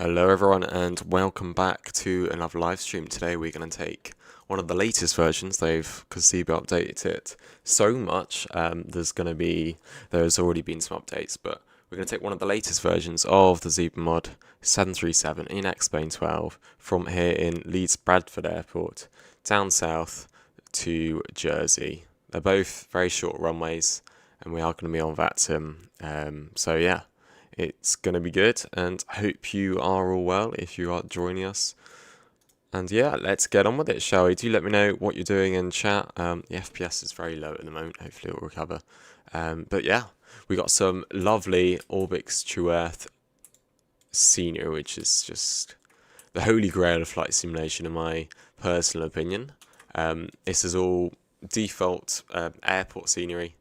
Hello everyone and welcome back to another live stream. Today we're going to take one of the latest versions, because ZIBO updated it so much. There's already been some updates, but we're going to take one of the latest versions of the ZIBO mod 737 in X-Plane 12 from here in Leeds Bradford Airport down south to Jersey. They're both very short runways and we are going to be on VATSIM. So yeah. It's going to be good, and I hope you are all well if you are joining us. And yeah, let's get on with it, shall we? Do let me know what you're doing in chat. The FPS is very low at the moment. Hopefully it will recover. But yeah, we got some lovely Orbix True Earth scenery, which is just the holy grail of flight simulation in my personal opinion. This is all default airport scenery.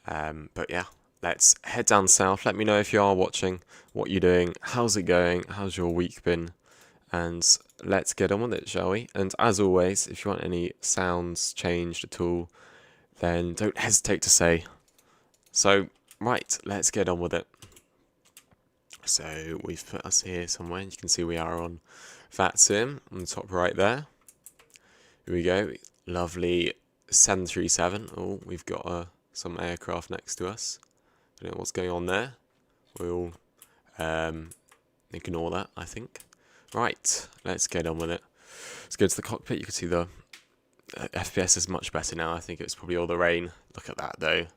But yeah. Let's head down south. Let me know if you are watching, what you're doing, how's it going, how's your week been, and let's get on with it, shall we? And as always, if you want any sounds changed at all, then don't hesitate to say. So, right, let's get on with it. So, we've put us here somewhere. You can see we are on VATSIM on the top right there. Here we go. Lovely 737. Oh, we've got some aircraft next to us. Don't know what's going on there. We'll ignore that, I think. Right, let's get on with it. Let's go to the cockpit. You can see the FPS is much better now. I think it's probably all the rain. Look at that, though.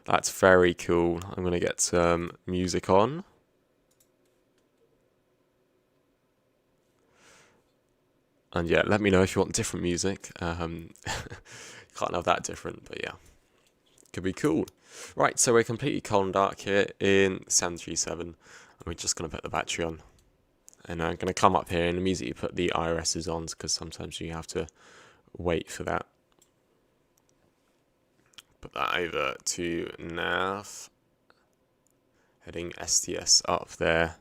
That's very cool. I'm going to get some music on. And yeah, let me know if you want different music. Can't have that different, but yeah. Could be cool. Right, so we're completely cold and dark here in 737, and we're just going to put the battery on. And I'm going to come up here and immediately put the IRSs on, because sometimes you have to wait for that. Put that over to nav. Heading STS up there.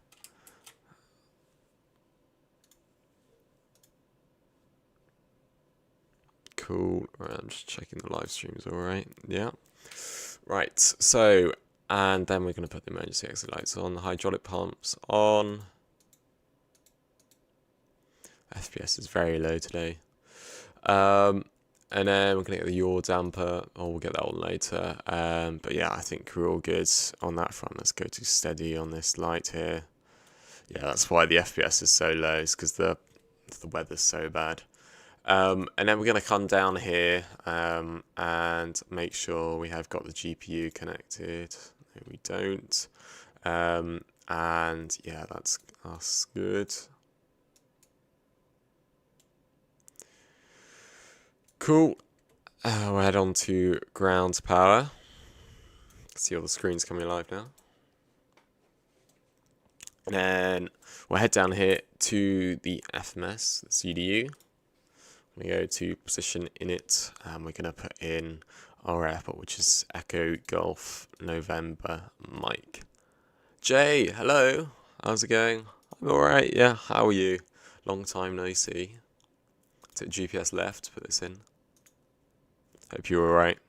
Cool. Right, I'm just checking the live stream's alright. Yeah. Right, so, and then we're going to put the emergency exit lights on, the hydraulic pumps on. FPS is very low today. And then we're going to get the yaw damper, or we'll get that on later. But yeah, I think we're all good on that front. Let's go to steady on this light here. Yeah, that's why the FPS is so low, is because the weather's so bad. And then we're going to come down here and make sure we have got the GPU connected. No, we don't. And yeah, that's good. Cool. We'll head on to ground power. See all the screens coming live now. And then we'll head down here to the FMS, the CDU. We go to position init, and we're going to put in our airport, which is Echo Golf November Mike. Jay, hello. How's it going? I'm alright, yeah. How are you? Long time no see. Took GPS left to put this in. Hope you're alright.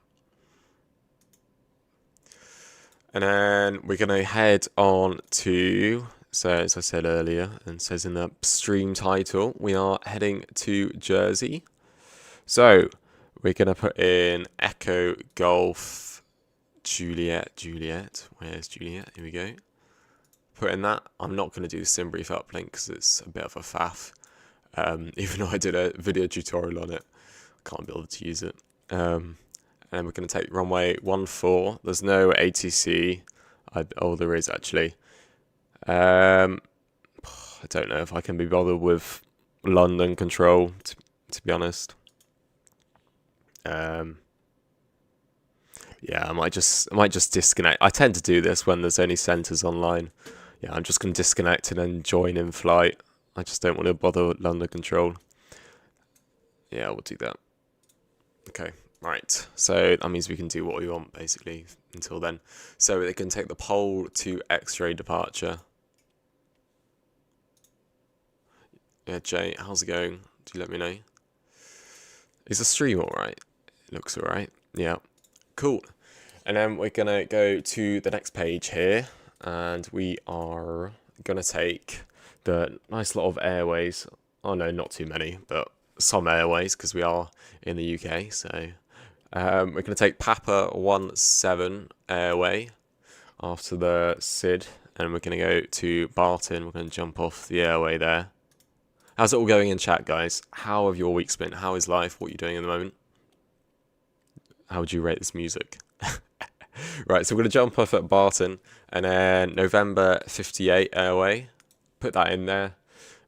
And then we're going to head on to, so as I said earlier, and says in the stream title, we are heading to Jersey. So we're going to put in Echo Golf Juliet. Where's Juliet? Here we go. Put in that. I'm not going to do the sim brief uplink because it's a bit of a faff. Even though I did a video tutorial on it, I can't be able to use it. And we're going to take runway 14. There's no ATC. Oh, there is actually. I don't know if I can be bothered with London control, to be honest. Yeah, I might just disconnect. I tend to do this when there's only centres online. Yeah, I'm just going to disconnect and then join in flight. I just don't want to bother with London control. Yeah, we'll do that. Okay, right. So that means we can do what we want, basically, until then. So they can take the pole to X-ray departure. Yeah, Jay, how's it going? Do you let me know? Is the stream alright? It looks alright. Yeah. Cool. And then we're going to go to the next page here. And we are going to take the nice lot of airways. Oh no, not too many, but some airways because we are in the UK. So we're going to take Papa 17 airway after the SID, and we're going to go to Barton. We're going to jump off the airway there. How's it all going in chat, guys? How have your weeks been? How is life? What are you doing at the moment? How would you rate this music? Right, so we're going to jump off at Barton, and then November 58 airway. Put that in there.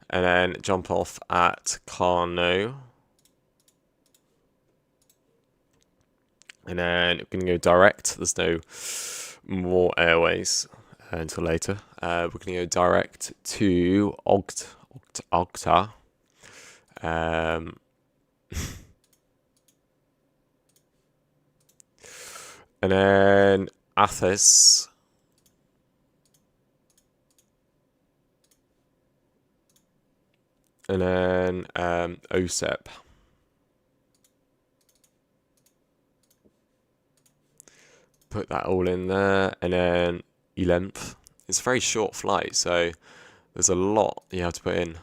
And then jump off at Carno. And then we're going to go direct. There's no more airways until later. We're going to go direct to Ogta. And then Athos. And then OSEP. Put that all in there. And then Elenth. It's a very short flight, so there's a lot you have to put in.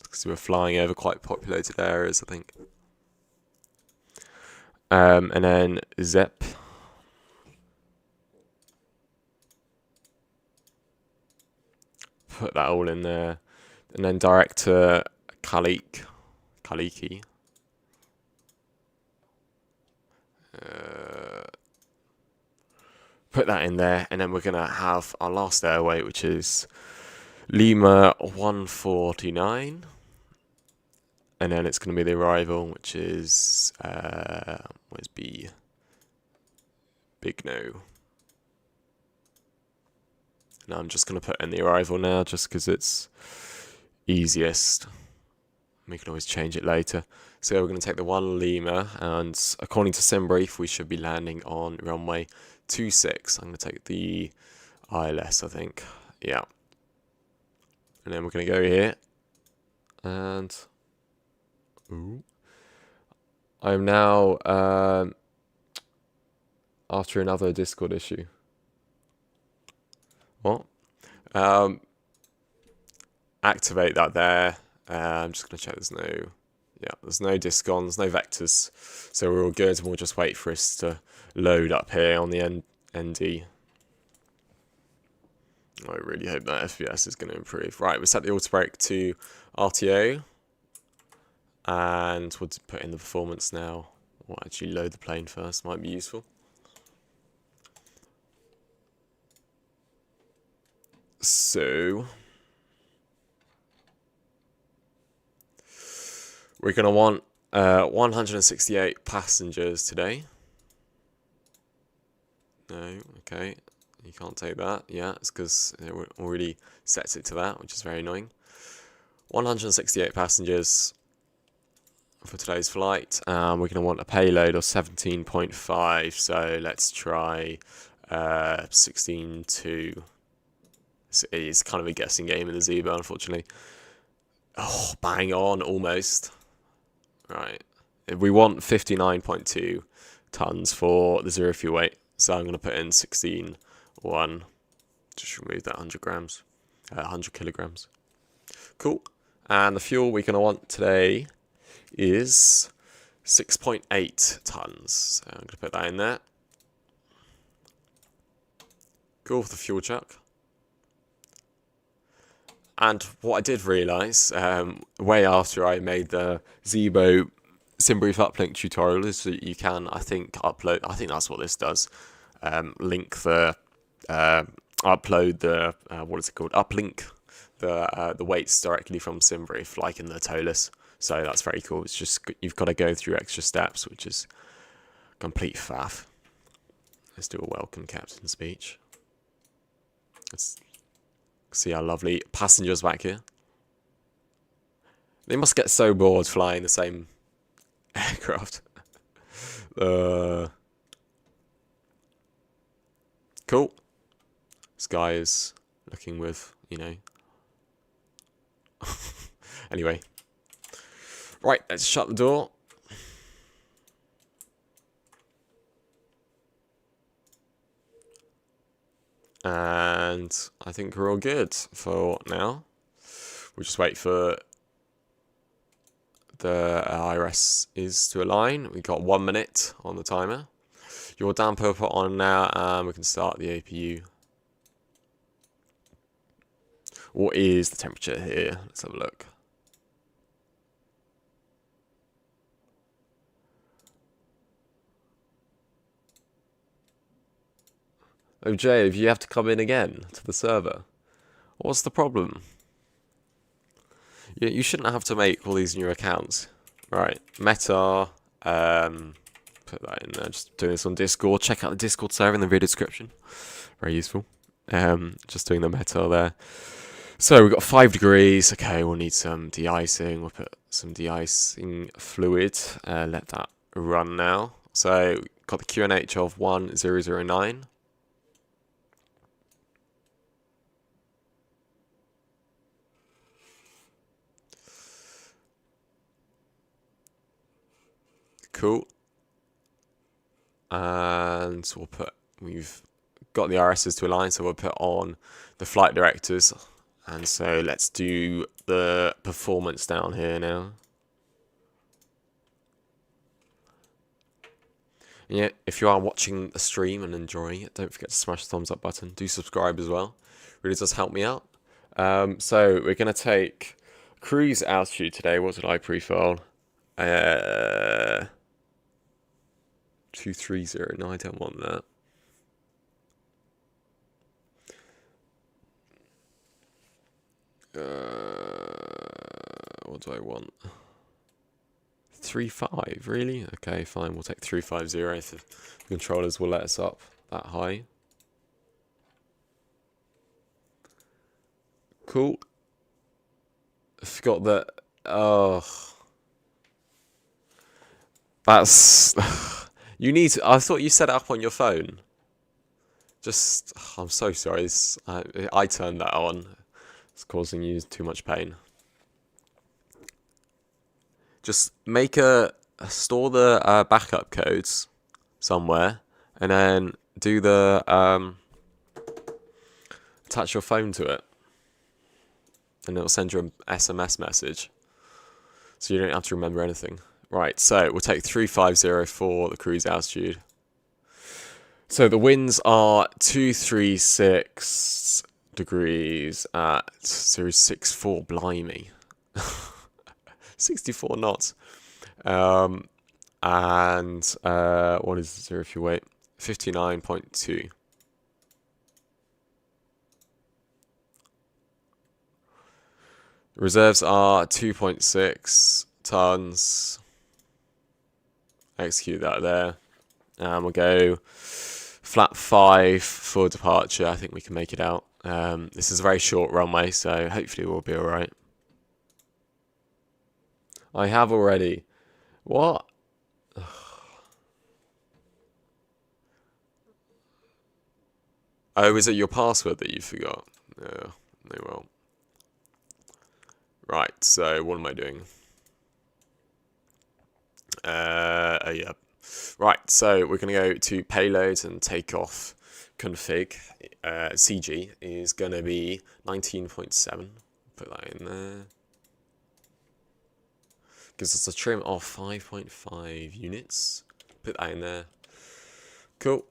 Because we're flying over quite populated areas, I think. And then ZEP. Put that all in there. And then direct to Kaliki. Put that in there. And then we're going to have our last airway, which is Lima 149. And then it's going to be the arrival, which is, where's B? Big No. And I'm just going to put in the arrival now, just because it's easiest. We can always change it later. So we're going to take the 1 Lima, and according to SimBrief, we should be landing on runway 26. I'm going to take the ILS, I think. Yeah. And then we're going to go here. And I am now after another Discord issue. What? Activate that there. I'm just going to check there's no discons, no vectors. So we're all good, and we'll just wait for us to load up here on the ND. I really hope that FPS is going to improve. Right, we set the auto brake to RTO. And we'll put in the performance now. We'll actually load the plane first, might be useful. So we're going to want 168 passengers today. No, okay. You can't take that. Yeah, it's because it already sets it to that, which is very annoying. 168 passengers for today's flight. We're going to want a payload of 17.5. So let's try 16.2. It's kind of a guessing game in the ZIBO, unfortunately. Oh, bang on, almost. Right. We want 59.2 tons for the 0 fuel weight. So I'm going to put in 16.1. Just remove that 100 grams. 100 kilograms. Cool. And the fuel we're going to want today is 6.8 tons. So I'm going to put that in there. Cool for the fuel chuck. And what I did realise, way after I made the ZIBO SimBrief uplink tutorial, is that you can, I think, upload, I think that's what this does, link the, upload the, what is it called, uplink the weights directly from SimBrief, like in the TOLUS. So that's very cool. It's just, you've got to go through extra steps, which is complete faff. Let's do a welcome captain speech. Let's see our lovely passengers back here. They must get so bored flying the same aircraft. Cool. This guy is looking with, you know. Anyway. Right, let's shut the door. And I think we're all good for now. We'll just wait for the IRS is to align. We've got 1 minute on the timer. Your damper put on now, and we can start the APU. What is the temperature here? Let's have a look. Oh, Jay, if you have to come in again to the server, what's the problem? You shouldn't have to make all these new accounts. Right, Meta, put that in there, just doing this on Discord. Check out the Discord server in the video description. Very useful. Just doing the Meta there. So we've got 5 degrees. Okay, we'll need some de-icing. We'll put some de-icing fluid. Let that run now. So got the QNH of 1009. Cool. And we've got the RSs to align, so we'll put on the flight directors. And so let's do the performance down here now. And yeah, if you are watching the stream and enjoying it, don't forget to smash the thumbs up button. Do subscribe as well. Really does help me out. So we're going to take cruise altitude today. What did I pre-file? 230. No, I don't want that. What do I want? 3.5, really? Okay, fine. We'll take 350 if the controllers will let us up that high. Cool. I forgot that. Oh, that's. You need to. I thought you set it up on your phone. Just. I'm so sorry. I turned that on. It's causing you too much pain. Just store the backup codes somewhere, and then do the attach your phone to it, and it'll send you an SMS message, so you don't have to remember anything. Right, so we'll take 350 for the cruise altitude. So the winds are 236 degrees at 064. Blimey. 64 knots. And what is 0 if you wait? 59.2. Reserves are 2.6 tons. Execute that there. And we'll go flat 5 for departure. I think we can make it out. This is a very short runway, so hopefully we'll be alright. I have already. What? Oh, is it your password that you forgot? No, well. Right, so what am I doing? Yeah. Right, so we're going to go to payloads and takeoff config. CG is going to be 19.7. Put that in there. Gives us a trim of 5.5 units. Put that in there. Cool.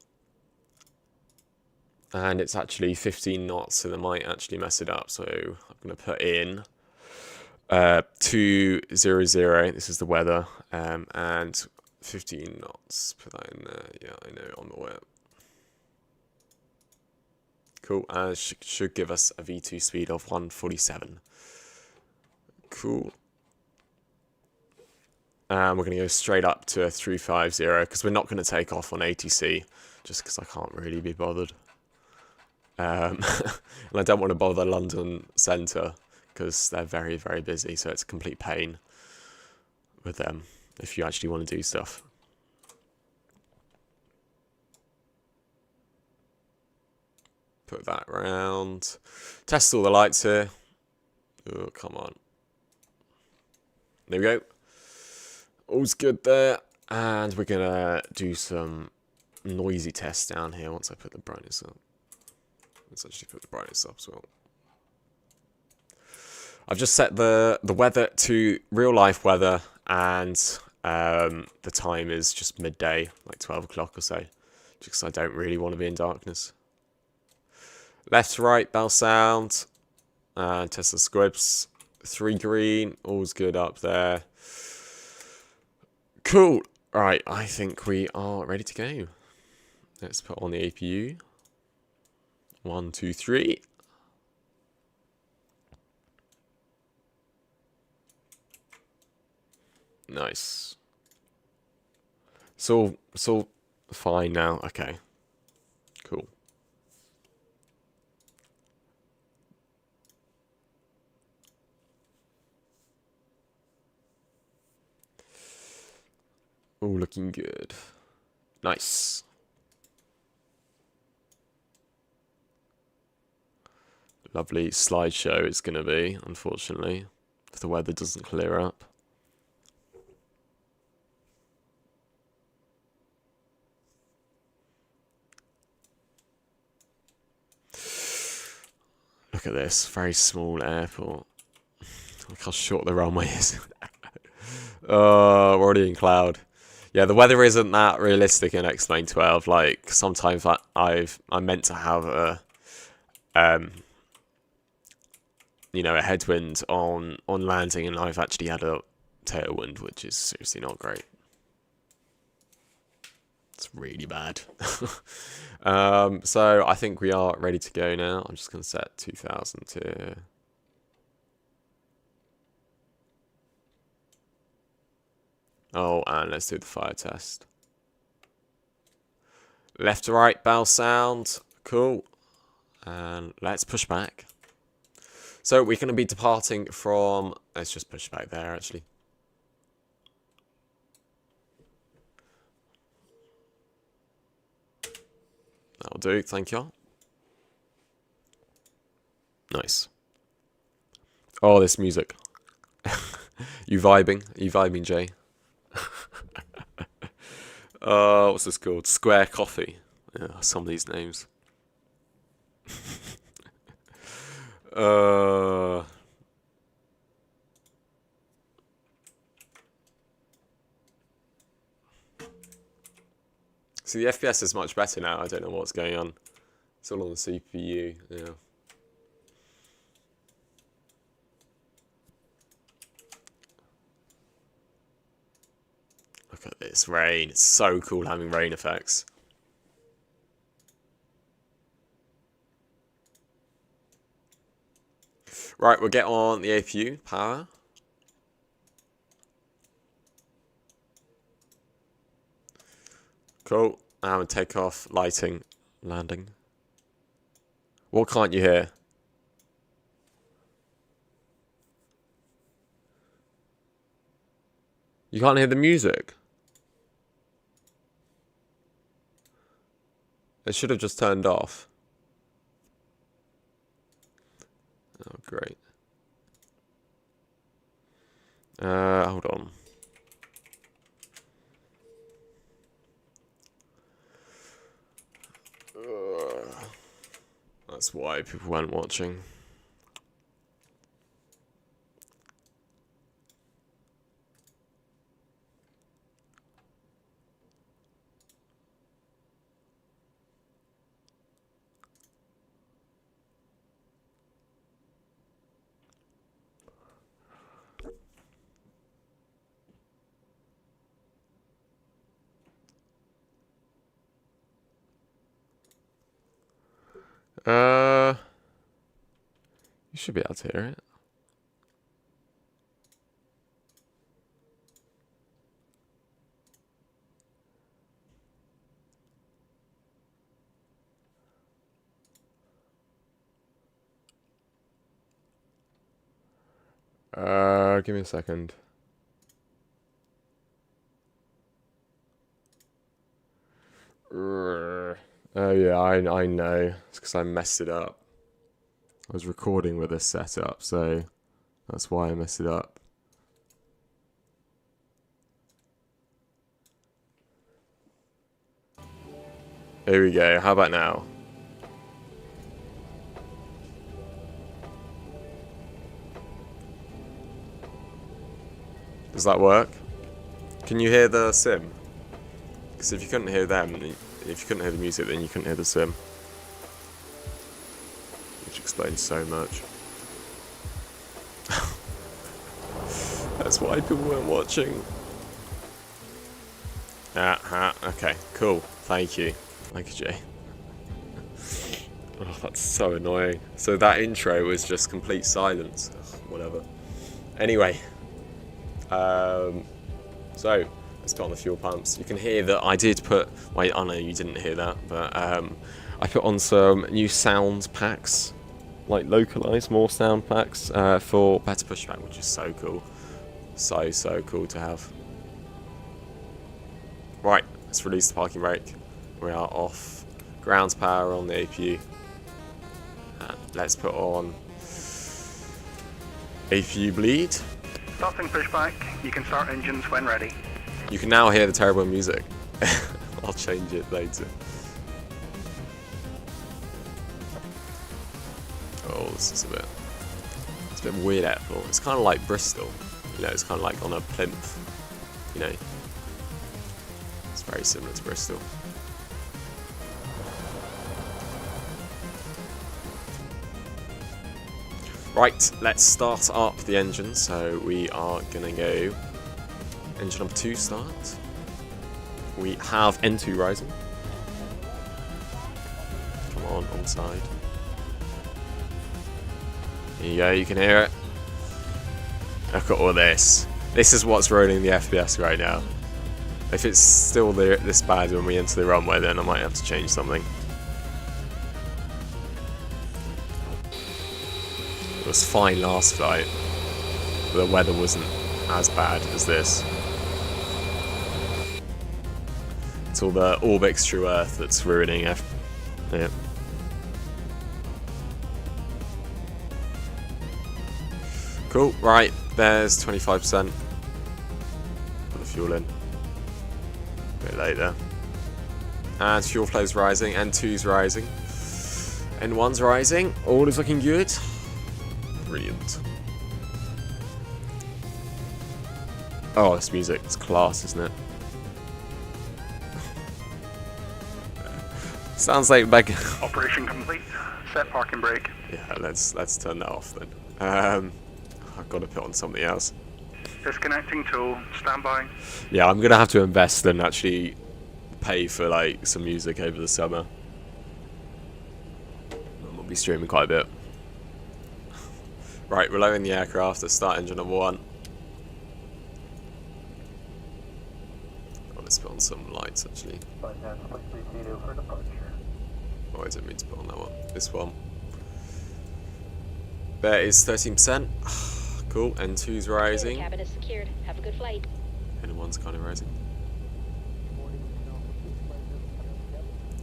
And it's actually 15 knots, so they might actually mess it up. So I'm going to put in 200. This is the weather. And 15 knots. Put that in there. Yeah, I know, on the way up. Cool. And it should give us a V2 speed of 147. Cool. And we're going to go straight up to a 350 because we're not going to take off on ATC just because I can't really be bothered. And I don't want to bother London Centre because they're very, very busy, so it's a complete pain with them if you actually want to do stuff. Put that round. Test all the lights here. Oh, come on. There we go. All's good there. And we're going to do some noisy tests down here once I put the brightness up. Let's actually put the brightness up as well. I've just set the weather to real life weather, and the time is just midday, like 12 o'clock or so, just because I don't really want to be in darkness. Left to right, bell sound, Tesla squibs, 3 green, all's good up there. Cool. Right, I think we are ready to go. Let's put on the APU. 1, 2, 3. Nice. It's all fine now. Okay. Cool. All looking good. Nice. Lovely slideshow it's going to be, unfortunately, if the weather doesn't clear up. Look at this, very small airport. Look how short the runway is. Oh, we're already in cloud. Yeah, the weather isn't that realistic in X-Plane 12. Like, sometimes I'm meant to have a you know, a headwind on landing, and I've actually had a tailwind, which is seriously not great. It's really bad. So I think we are ready to go now. I'm just going to set 2000 here. Oh, and let's do the fire test. Left to right, bell sound. Cool. And let's push back. So we're going to be departing from... Let's just push back there, actually. That'll do, thank you. Nice. Oh, this music. You vibing? Are you vibing, Jay? What's this called? Square Coffee. Yeah, some of these names. See, the FPS is much better now. I don't know what's going on. It's all on the CPU. Yeah. Look at this rain. It's so cool having rain effects. Right, we'll get on the APU. Power. Cool. Now we take off. Lighting. Landing. What can't you hear? You can't hear the music? It should have just turned off. Oh, great. Hold on. That's why people weren't watching. You should be able to hear it. Give me a second. Oh yeah, I know. It's because I messed it up. I was recording with this setup, so that's why I messed it up. Here we go. How about now? Does that work? Can you hear the sim? Because if you couldn't hear them, if you couldn't hear the music, then you couldn't hear the sim. Which explains so much. That's why people weren't watching. Okay, cool. Thank you. Thank you, Jay. Oh, that's so annoying. So that intro was just complete silence. Ugh, whatever. Anyway. So, let's put on the fuel pumps. You can hear that I did put... Wait, I know you didn't hear that, but I put on some new sound packs. Like localised, more sound packs for better pushback, which is so cool. So cool to have. Right, let's release the parking brake. We are off ground power on the APU. Let's put on APU bleed. Starting pushback, you can start engines when ready. You can now hear the terrible music. I'll change it later. Oh, this is it's a bit weird airport. It's kind of like Bristol. You know, it's kind of like on a plinth. You know, it's very similar to Bristol. Right, let's start up the engine. So we are gonna go engine number 2 start. We have N2 rising. Come on side. There you go, you can hear it. Look at all this. This is what's ruining the FPS right now. If it's still this bad when we enter the runway, then I might have to change something. It was fine last flight, but the weather wasn't as bad as this. It's all the Orbix True Earth that's ruining yeah. Cool, right, there's 25%. Put the fuel in. A bit later. And fuel flow's rising, N2's rising. N1's rising, all is looking good. Brilliant. Oh, this music, it's class, isn't it? Sounds like back. Operation complete. Set parking brake. Yeah, let's turn that off then. I've got to put on something else. Disconnecting tool. Standby. Yeah, I'm gonna have to invest and actually pay for like some music over the summer. We'll be streaming quite a bit. Right, we're lowering the aircraft. Let's start engine number 1. Oh, let's put on some lights actually. Oh, I didn't mean to put on that one. This one. There is 13%. Cool. N2's rising. Cabin is secured. Have a good flight. N1's kind of rising.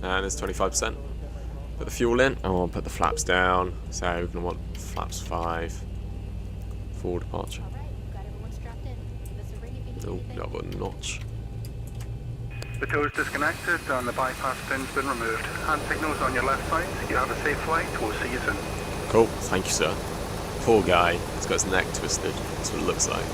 And it's 25%. Put the fuel in. I want to put the flaps down. So we're going to want flaps 5. Forward departure. Oh, that one notch. The tow is disconnected and the bypass pin's been removed. Hand signals on your left side. You have a safe flight. We'll see you soon. Cool. Thank you, sir. Poor guy. He's got his neck twisted. That's what it looks like.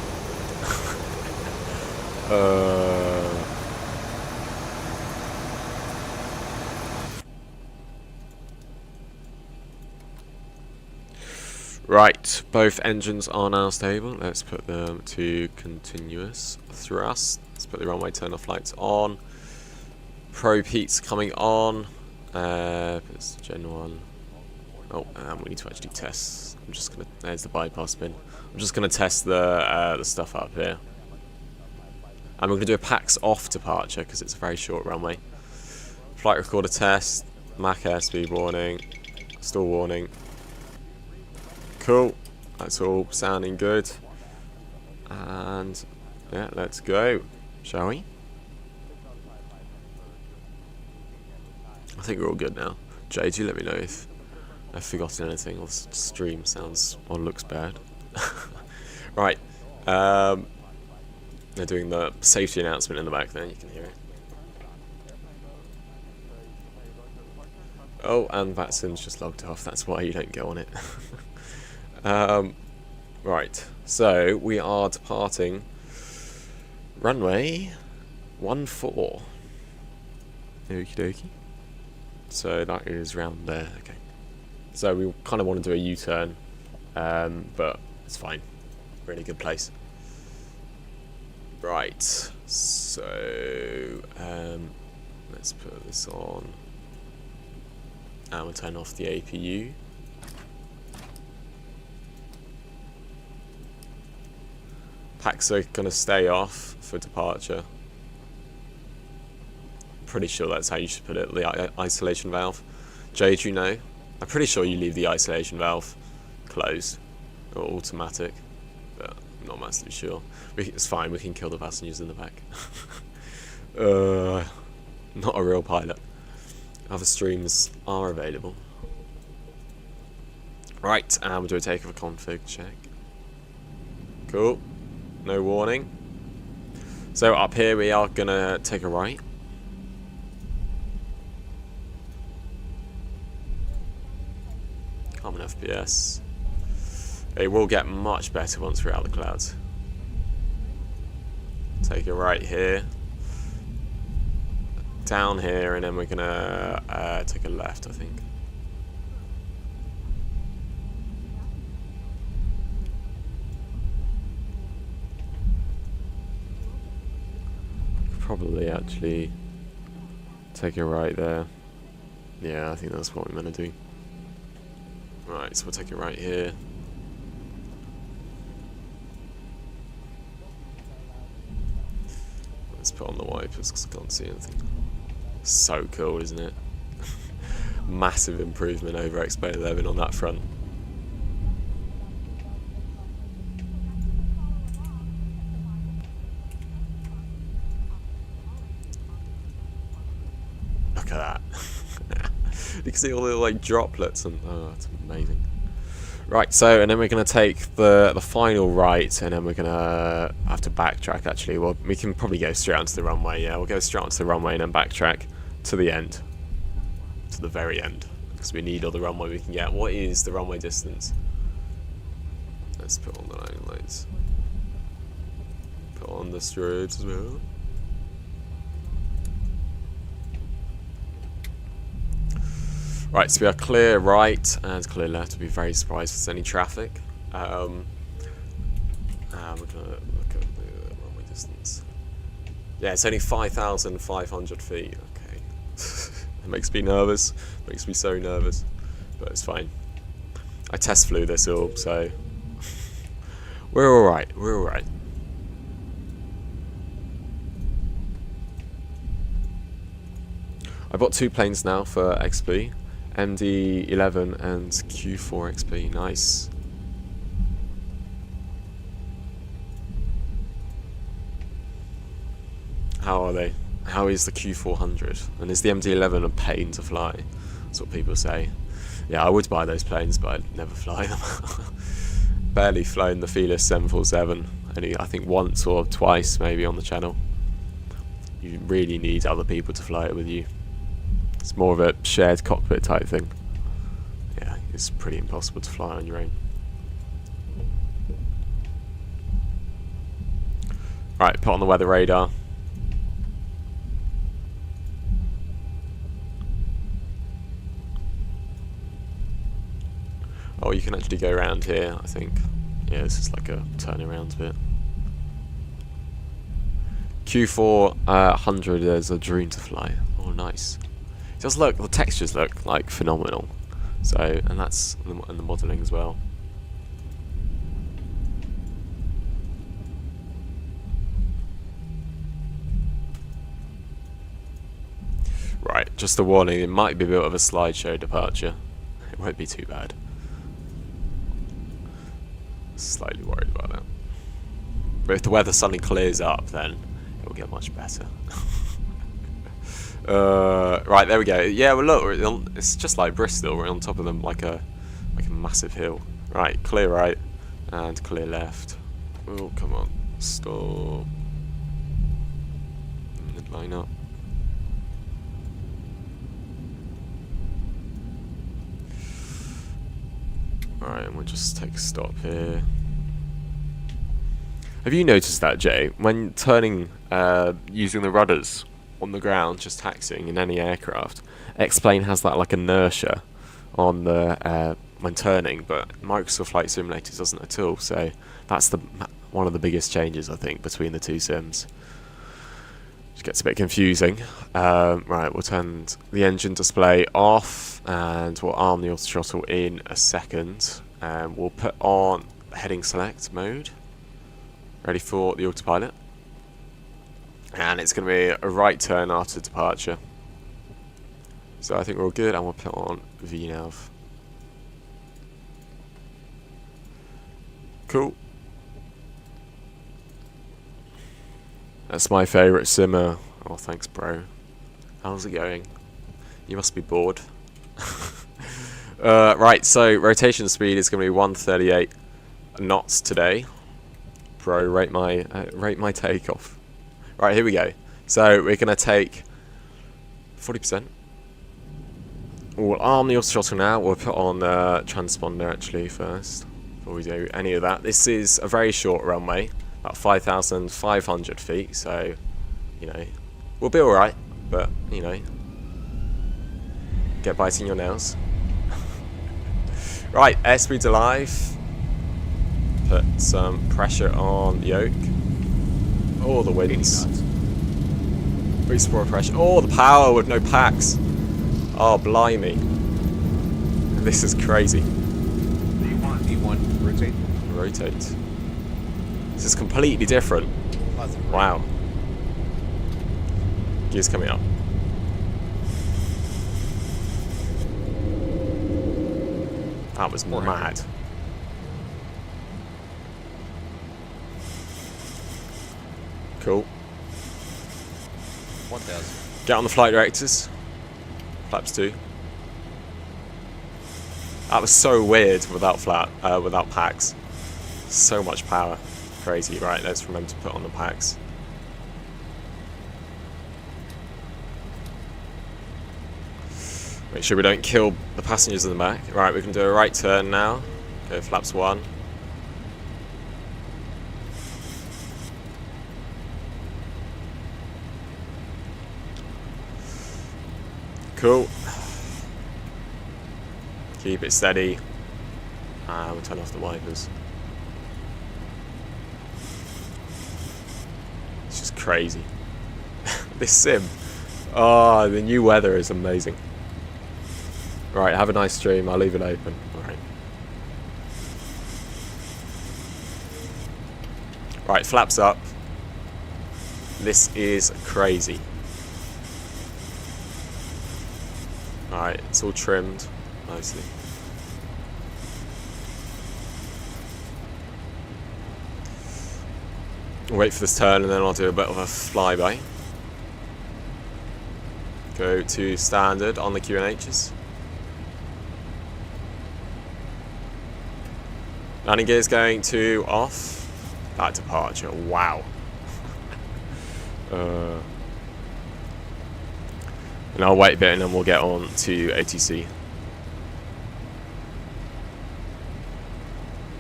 Right, both engines are now stable. Let's put them to continuous thrust. Let's put the runway turn-off lights on. Probe heat's coming on. It's Gen 1. Oh, we need to actually test. I'm just gonna. There's the bypass bin. I'm just gonna test the stuff up here. And we're gonna do a PAX off departure because it's a very short runway. Flight recorder test. Mach airspeed warning. Stall warning. Cool. That's all sounding good. And yeah, let's go, shall we? I think we're all good now. Jay, do you let me know if I've forgotten anything or the stream sounds or looks bad? Right. They're doing the safety announcement in the back there, you can hear it. Oh, and Vatsin's just logged off, that's why you don't go on it. Right, so we are departing runway 14. Okie dokie. So that is round there. Okay. So we kind of want to do a U-turn, but it's fine. Really good place. Right. So let's put this on, and we'll turn off the APU. Packs are going to stay off for departure. Pretty sure that's how you should put it, the isolation valve. Jay, do you know? I'm pretty sure you leave the isolation valve closed or automatic, but I'm not massively sure. It's fine, we can kill the passengers in the back. Not a real pilot. Other streams are available. Right, and we'll do a takeover config check. Cool. No warning. So up here we are gonna take a right. Common FPS. It will get much better once we're out of the clouds. Take a right here. Down here, and then we're gonna take a left, I think. Probably actually take a right there. Yeah, I think that's what we're gonna do. Right, so we'll take it right here. Let's put on the wipers because I can't see anything. So cool, isn't it? Massive improvement over XP11 on that front. Look at that. You can see all the like droplets, and oh, it's amazing. Right, so and then we're gonna take the final right, and then we're gonna have to backtrack. Actually, well, we can probably go straight onto the runway. Yeah, we'll go straight onto the runway and then backtrack to the end, to the very end, because we need all the runway we can get. What is the runway distance? Let's put on the landing lights. Put on the strobes as well. Right, so we are clear right and clear left. We'll be very surprised if there's any traffic. We're going to look at the runway distance. Yeah, it's only 5,500 feet. Okay. It makes me nervous. Makes me so nervous. But it's fine. I test flew this all, so we're alright. We're alright. I bought 2 planes now for XP. MD11 and Q4 XP, nice. How are they? How is the Q400? And is the MD11 a pain to fly? That's what people say. Yeah, I would buy those planes, but I'd never fly them. Barely flown the Fearless 747. Only, I think, once or twice maybe on the channel. You really need other people to fly it with you. It's more of a shared cockpit type thing. Yeah, it's pretty impossible to fly on your own. Right, put on the weather radar. Oh, you can actually go around here, I think. Yeah, this is like a turnaround bit. Q400, there's a dream to fly. Oh, nice. It does look, the textures look like phenomenal. So, and that's and the modelling as well. Right, just a warning, it might be a bit of a slideshow departure. It won't be too bad. Slightly worried about that. But if the weather suddenly clears up, then it will get much better. Right, there we go. Yeah, well look, it's just like Bristol. We're on top of them like a massive hill. Right, clear right and clear left. Oh, come on, stop. And line up. Alright, and we'll just take a stop here. Have you noticed that, Jay? When turning, using the rudders on the ground, just taxiing in any aircraft, X-Plane has that like inertia on the when turning, but Microsoft Flight Simulator doesn't at all. So that's one of the biggest changes, I think, between the two sims. Just gets a bit confusing. Right, we'll turn the engine display off, and we'll arm the auto throttle in a second. We'll put on heading select mode. Ready for the autopilot. And it's going to be a right turn after departure. So I think we're all good, and we'll put on VNav. Cool. That's my favourite simmer. Oh, thanks, bro. How's it going? You must be bored. Right, so rotation speed is going to be 138 knots today. Bro, rate my takeoff. Right, here we go. So we're going to take 40%. We'll arm the auto throttle now. We'll put on transponder actually first before we do any of that. This is a very short runway, about 5,500 feet. So, you know, we'll be all right. But you know, get biting your nails. Right, airspeed's alive. Put some pressure on the yoke. Oh, the winds. Boost more pressure. Oh, the power with no packs. Oh, blimey. This is crazy. D1, rotate. Rotate. This is completely different. Wow. Gears coming up. That was mad. Cool. 1,000. Get on the flight directors. Flaps 2. That was so weird without without packs. So much power. Crazy. Right, let's remember to put on the packs. Make sure we don't kill the passengers in the back. Right, we can do a right turn now. Go flaps 1. Cool. Keep it steady. We'll turn off the wipers. It's just crazy. This sim. Oh, the new weather is amazing. Right, have a nice stream. I'll leave it open. Alright. Right, flaps up. This is crazy. Alright, it's all trimmed nicely. I'll wait for this turn and then I'll do a bit of a flyby. Go to standard on the QNHs. Landing gear's going to off. That departure, wow. And I'll wait a bit and then we'll get on to ATC.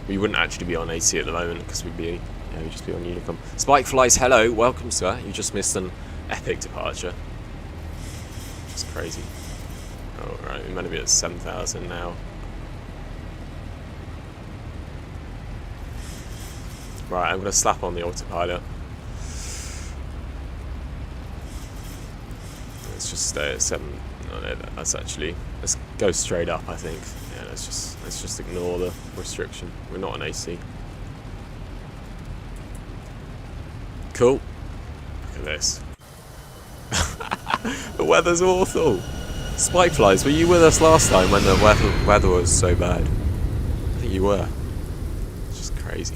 We wouldn't actually be on ATC at the moment because we'd just be on Unicom. Spike Flies, hello, welcome sir. You just missed an epic departure. Just crazy. Oh right, we're meant to be at 7,000 now. Right, I'm going to slap on the autopilot. Let's just stay at 7. No, that's actually. Let's go straight up. I think. Yeah, let's just ignore the restriction. We're not on AC. Cool. Look at this. The weather's awful. Spike Flies, were you with us last time when the weather was so bad? I think you were. It's just crazy.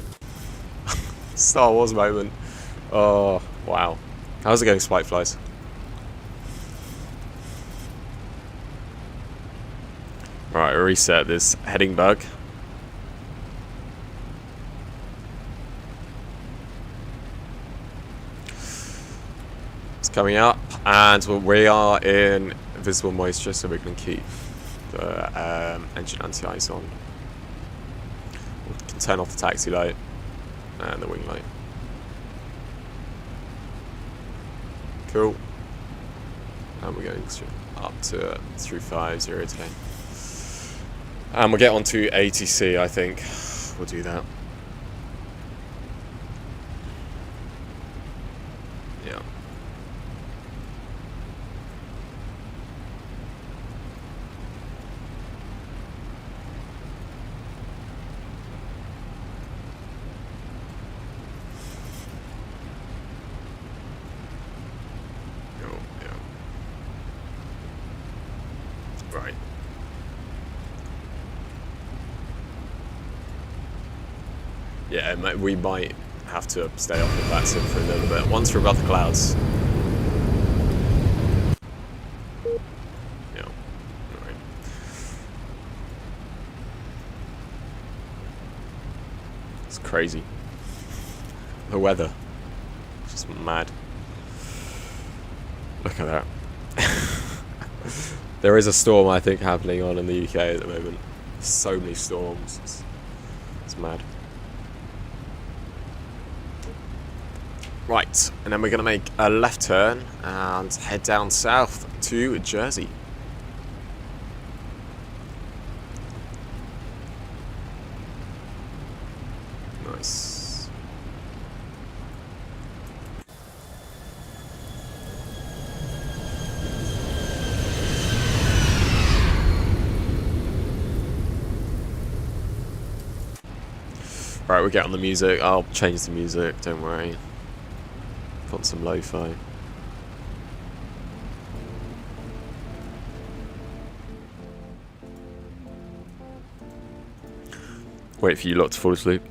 Star Wars moment. Oh, wow. How's it going, Spike Flies? Right, reset this heading bug. It's coming up, and we are in visible moisture, so we can keep the engine anti-ice on. We can turn off the taxi light and the wing light. Cool. And we're going up to 350 today. And we'll get on to ATC, I think. We'll do that. Yeah. Right. Yeah, we might have to stay off of that sim for a little bit. Once we're above the clouds. Yeah. Alright. It's crazy. The weather. It's just mad. Look at that. There is a storm, I think, happening on in the UK at the moment. So many storms. It's mad. Right, and then we're going to make a left turn and head down south to Jersey. Nice. Right, we'll get on the music. I'll change the music, don't worry. Put some lo-fi. Wait for you lot to fall asleep.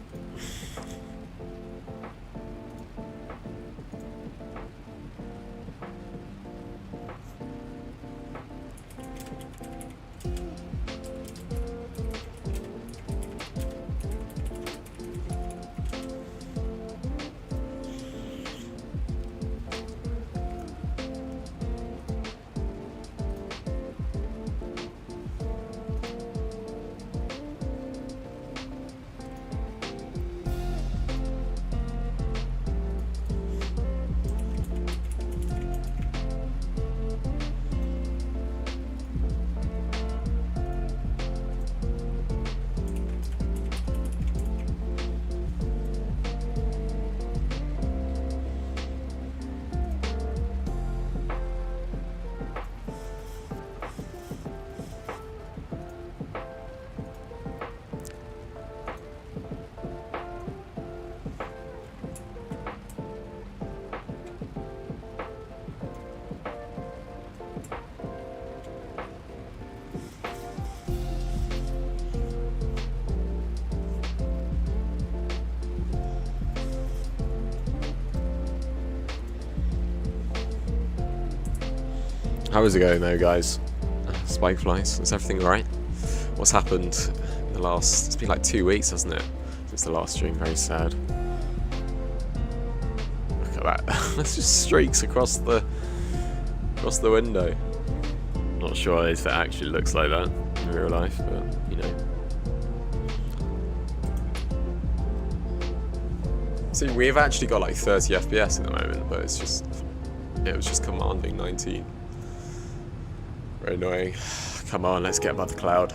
How is it going though, guys? Spike flies, is everything alright? What's happened in the last... It's been like 2 weeks, hasn't it? Since the last stream, very sad. Look at that. There's just streaks across the window. Not sure if it actually looks like that in real life, but you know. See, we've actually got like 30 FPS at the moment, but it's just... It was just commanding 19. Very annoying. Come on, let's get above the cloud.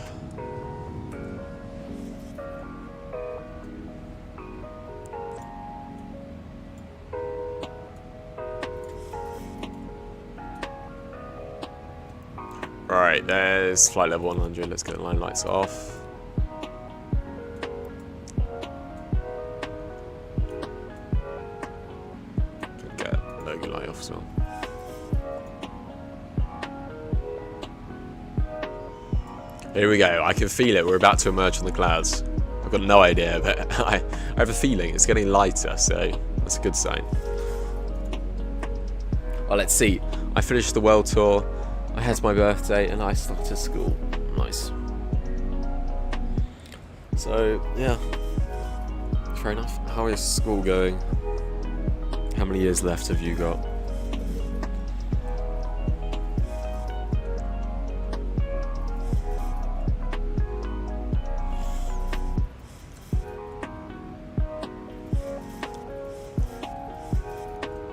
Right, there's flight level 100. Let's get the line lights off. Can get logo light off as well. Here we go. I can feel it. We're about to emerge from the clouds. I've got no idea, but I have a feeling it's getting lighter, so that's a good sign. Well, let's see. I finished the world tour. I had my birthday, and I started school. Nice. So yeah, fair enough. How is school going? How many years left have you got?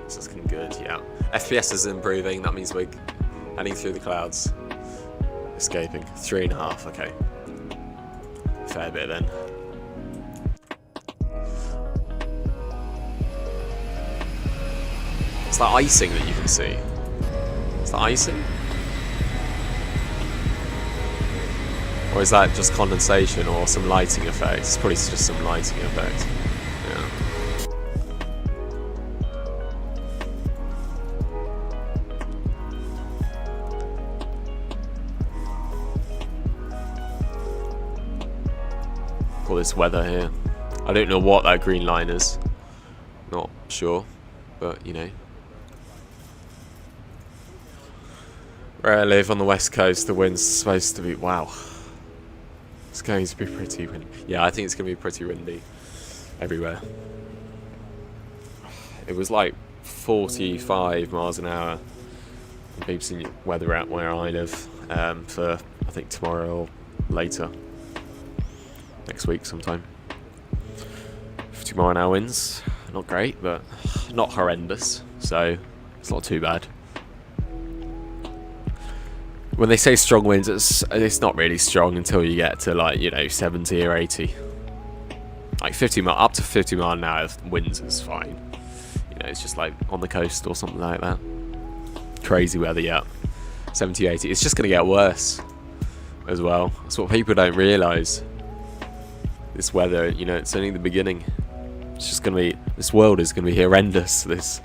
This is looking good, yeah. Yeah. FPS is improving. That means we're heading through the clouds. Escaping. 3.5. Okay. Fair bit then. It's that icing that you can see. Is that icing? Or is that just condensation or some lighting effect? It's probably just some lighting effect. Yeah. All this weather here. I don't know what that green line is. Not sure, but you know. Where I live on the west coast, the wind's supposed to be, wow. It's going to be pretty windy. Yeah, I think it's going to be pretty windy everywhere. It was like 45 miles an hour. We've seen weather out where I live for, I think, tomorrow or later. Next week sometime. 50 mile an hour winds. Not great, but not horrendous. So, it's not too bad. When they say strong winds, it's not really strong until you get to, like, you know, 70 or 80. Like 50 mile, up to 50 mile an hour winds is fine. You know, it's just like on the coast or something like that. Crazy weather, yeah. 70, 80. It's just going to get worse as well. That's what people don't realise. This weather, you know, it's only the beginning. It's just going to be, this world is going to be horrendous this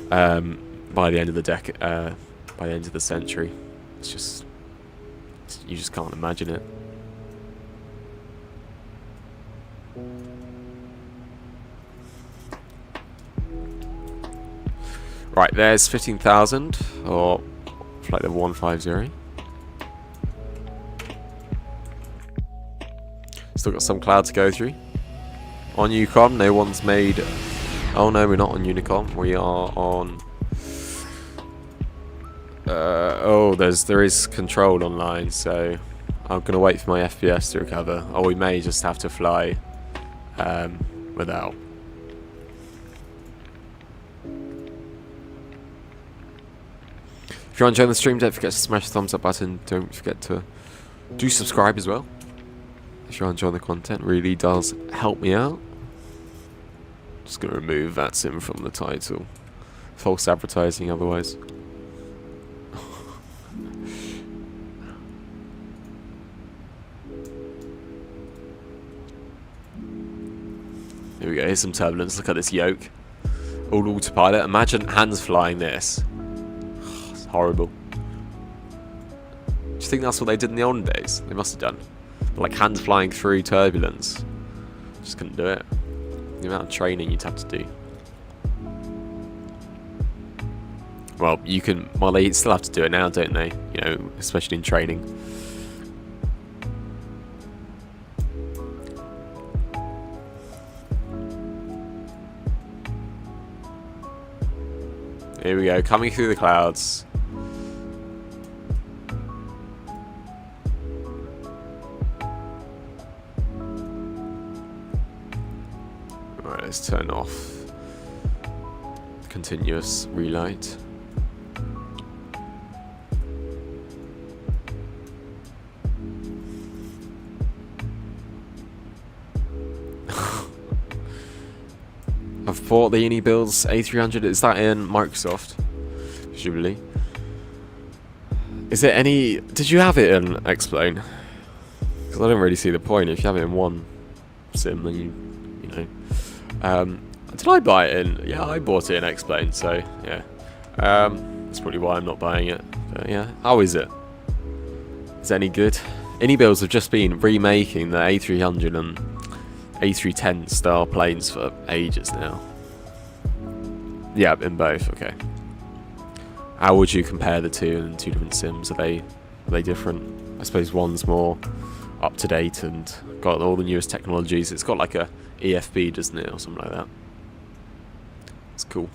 by the end of the by the end of the century. It's just, you just can't imagine it. Right, there's 15,000, or flight level 150. Still got some cloud to go through. On Unicom, no one's made... Oh no, we're not on Unicom. We are on... there is control online, so I'm gonna wait for my FPS to recover, or we may just have to fly without. If you're enjoying the stream, don't forget to smash the thumbs up button. Don't forget to do subscribe as well. If you're enjoying the content, really does help me out. Just gonna remove that sim from the title. False advertising otherwise. Here we go, here's some turbulence. Look at this yoke. All autopilot. Imagine hands flying this. It's horrible. Do you think that's what they did in the olden days? They must have done. Like hands flying through turbulence. Just couldn't do it. The amount of training you'd have to do. Well, you can... Well, they still have to do it now, don't they? You know, especially in training. Here we go, coming through the clouds. Alright, let's turn off the continuous relight. I've bought the UniBuilds A300. Is that in Microsoft? Presumably. Is it any... Did you have it in X-Plane? Because I don't really see the point. If you have it in one sim, then you know. Did I buy it in... Yeah, I bought it in X-Plane, so yeah. That's probably why I'm not buying it. But yeah, how is it? Is it any good? UniBuilds have just been remaking the A300 and A310 style planes for ages now. Yeah, in both, okay. How would you compare the two in two different sims? Are they different? I suppose one's more up to date and got all the newest technologies. It's got like a EFB, doesn't it, or something like that. It's cool.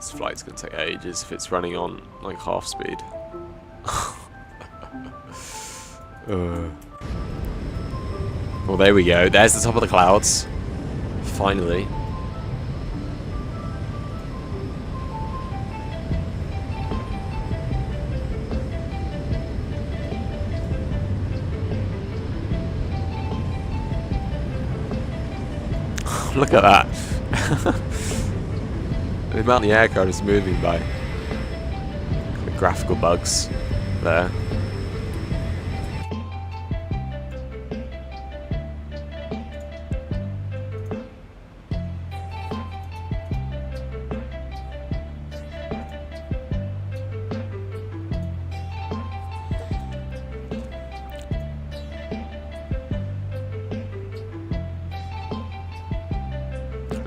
This flight's gonna take ages if it's running on like half speed. Well, there we go. There's the top of the clouds. Finally. Look at that. The amount the aircraft is moving by. The graphical bugs there.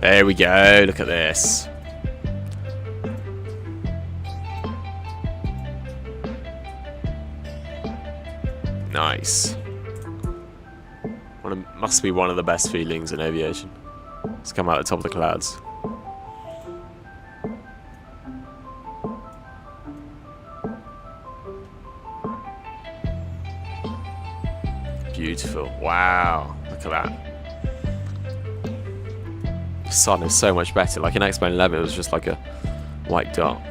There we go, look at this. Nice. Must be one of the best feelings in aviation. It's come out the top of the clouds. Beautiful. Wow, look at that. The sun is so much better. Like in X-Plane 11, it was just like a white dot.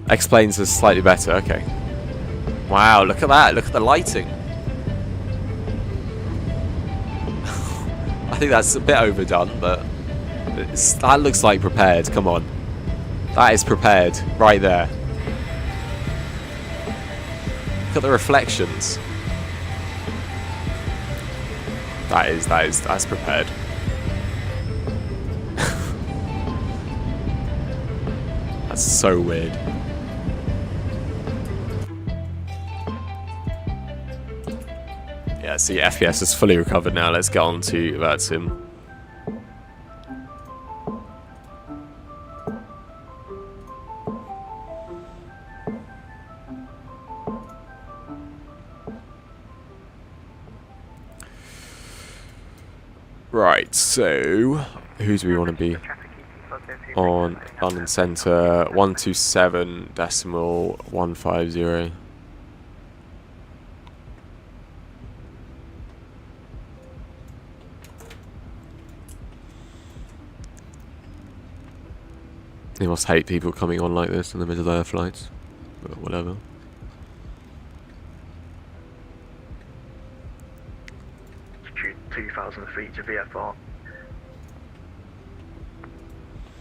X-Planes is slightly better. Okay. Wow, look at that. Look at the lighting. I think that's a bit overdone, but that looks like prepared. Come on. That is prepared right there. Look at the reflections. That's prepared. That's so weird. Yeah, see, FPS is fully recovered now. Let's get on to that sim. Right, so who do we want to be on? London Centre 127.150. They must hate people coming on like this in the middle of their flights, but whatever. Altitude 2,000 feet to VFR.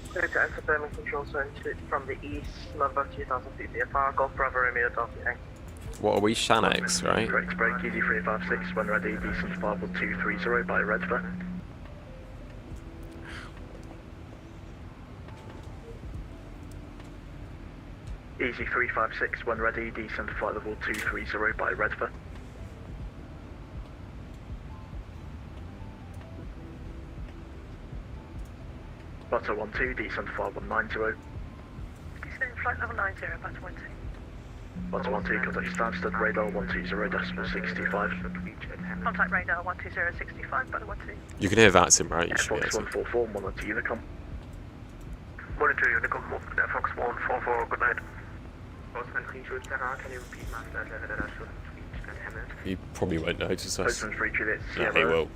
Clear to enter Birmingham Control Zone from the east, number 2,000 feet VFR, Golf Bravo Romeo Delta Yankee. What are we, Shanix, right? Correct break, EG356, when ready, descent 51230 by Redford. EG356, when ready, descent flight level 230 by Redford. Butter 12, descent flight 190. Descent flight level 90, Butter 12. Butter 12, contact Stansted, radar 120.65. Contact radar 120.65, Butter 12. You can hear that sim, right? You should be Fox able to. 144, monitor Unicom. Monitor Unicom, Fox 144, good night. Postman 3 should can you repeat master He probably won't notice us. Postman 3 Juliet, Yeah, Sierra. he will.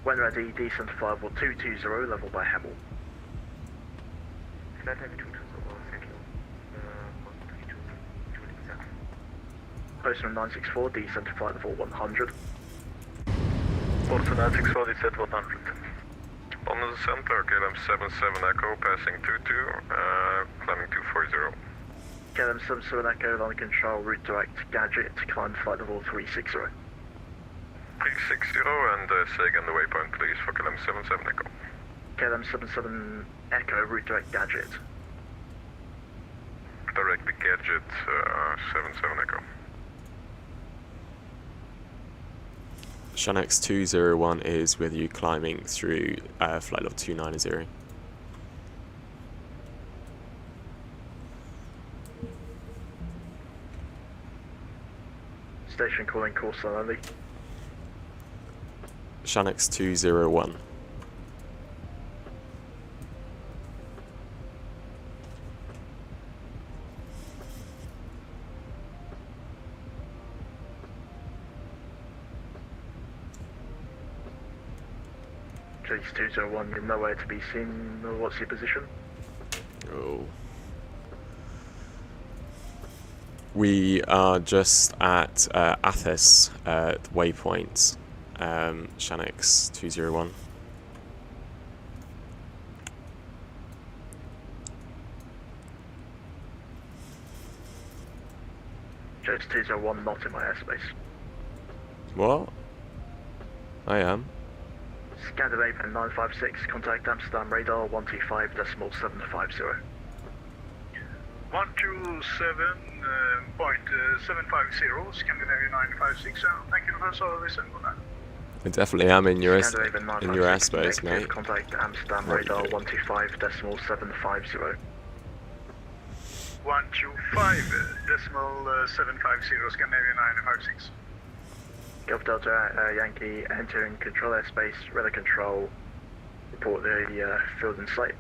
When ready, descent 51220, level by Hemel. Postman 964, descent to flight level 100. Postman 964, descent 100. London Center, KLM 77 Echo, passing 22, climbing 240. KLM 77 Echo, line control, route direct, gadget, climb flight level 360. 360, and say again the waypoint, please, for KLM 77 Echo. KLM 77 Echo, route direct, gadget. Direct the gadget, 77 Echo. Shanix 201 is with you climbing through flight level 290. Station calling course line only. Shanix 201. Leeds 201, you're nowhere to be seen. What's your position? Oh. We are just at Athos waypoint, Shanix 201. Leeds 201, not in my airspace. What? I am. Scandinavia 956, contact Amsterdam radar 125.750. 127.750, Scandinavia 956. Thank you for service and good night. I definitely am in your Scandinavia in your 956, airspace, negative, mate. contact Amsterdam What radar are you 125.750. 125.750, Scandinavia 956. Gulf Delta Yankee entering control airspace, radar control, report the field in sight.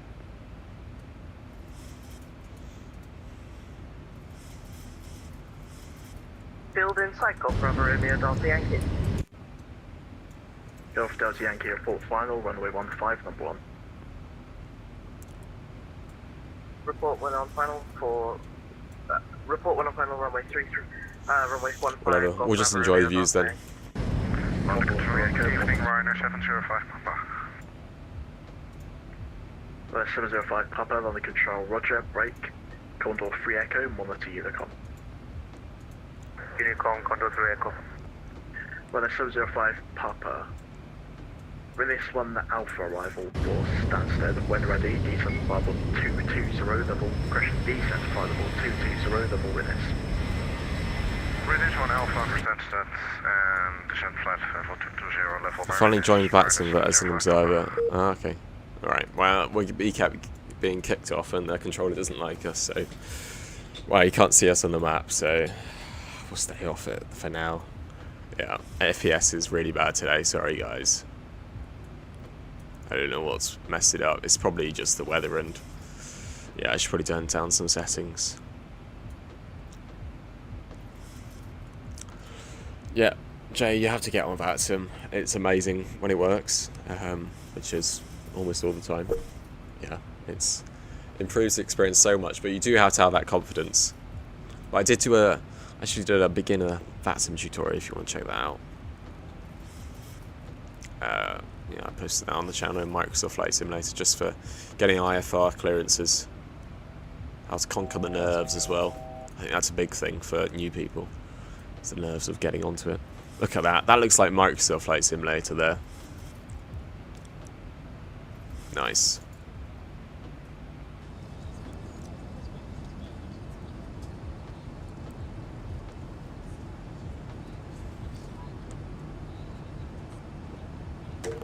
Field in sight, Golf Bravo Romeo Delta Yankee. Gulf Delta Yankee report final, runway 15, number 1. Report when on final for report when on final runway 33 runway 15. Whatever. Golf We'll just Bravo enjoy the Romeo views Delta then. London Control, Evening, Ryanair 705, Papa. 705 Papa, London Control, roger, brake, Condor 3 Echo, monitor Unicom. Unicom Condor 3 Echo. Runway 705 Papa. Release 1 Alpha arrival for Stansted when ready, descent level 220 level, correction, descent level 220 level release. British 1 Alpha for Stansted and descent flight level 220 level. I finally joined Batson as an observer. Ah, okay. Alright, well, he kept being kicked off and the controller doesn't like us, so... Well, he can't see us on the map, so... We'll stay off it for now. Yeah, FPS is really bad today, sorry guys. I don't know what's messed it up. It's probably just the weather and... Yeah, I should probably turn down some settings. Yeah, Jay, you have to get on with Atom. It's amazing when it works, which is almost all the time. Yeah, it's improves the experience so much, but you do have to have that confidence. But I did do actually did a beginner VATSIM tutorial if you want to check that out. Yeah, I posted that on the channel in Microsoft Flight Simulator just for getting IFR clearances. How to conquer the nerves as well. I think that's a big thing for new people. It's the nerves of getting onto it. Look at that. That looks like Microsoft Flight Simulator there. Nice.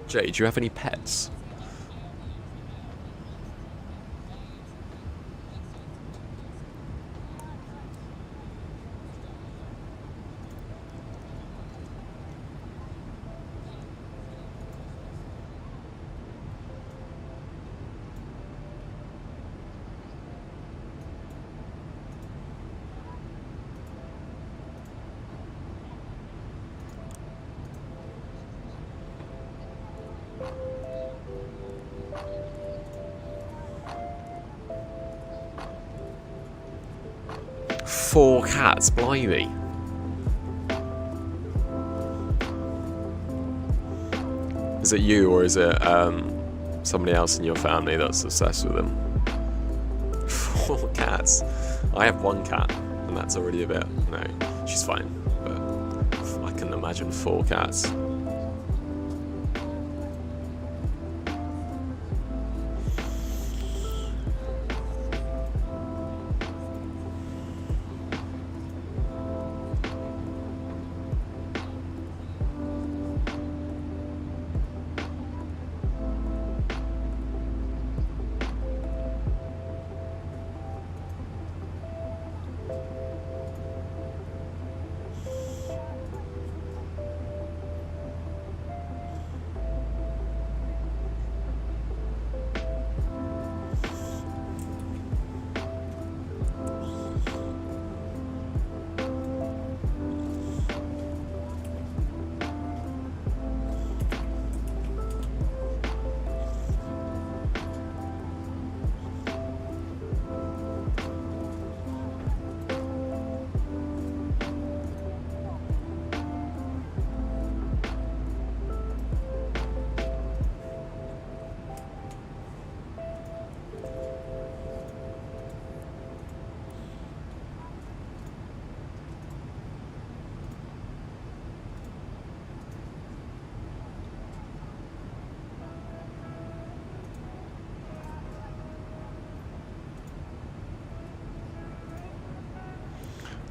Jay, do you have any pets? Four cats, blimey. Is it you or is it somebody else in your family that's obsessed with them? 4 cats. I have 1 cat, and that's already a bit. No, she's fine, but I can imagine 4 cats.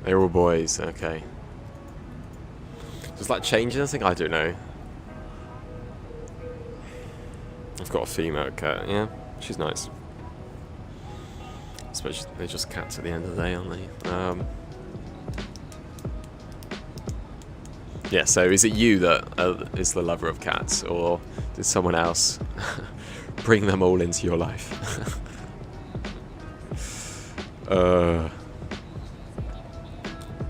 They're all boys, okay. Does that change anything? I don't know. I've got a female cat, yeah. She's nice. I suppose they're just cats at the end of the day, aren't they? Yeah, so is it you that is the lover of cats, or did someone else bring them all into your life?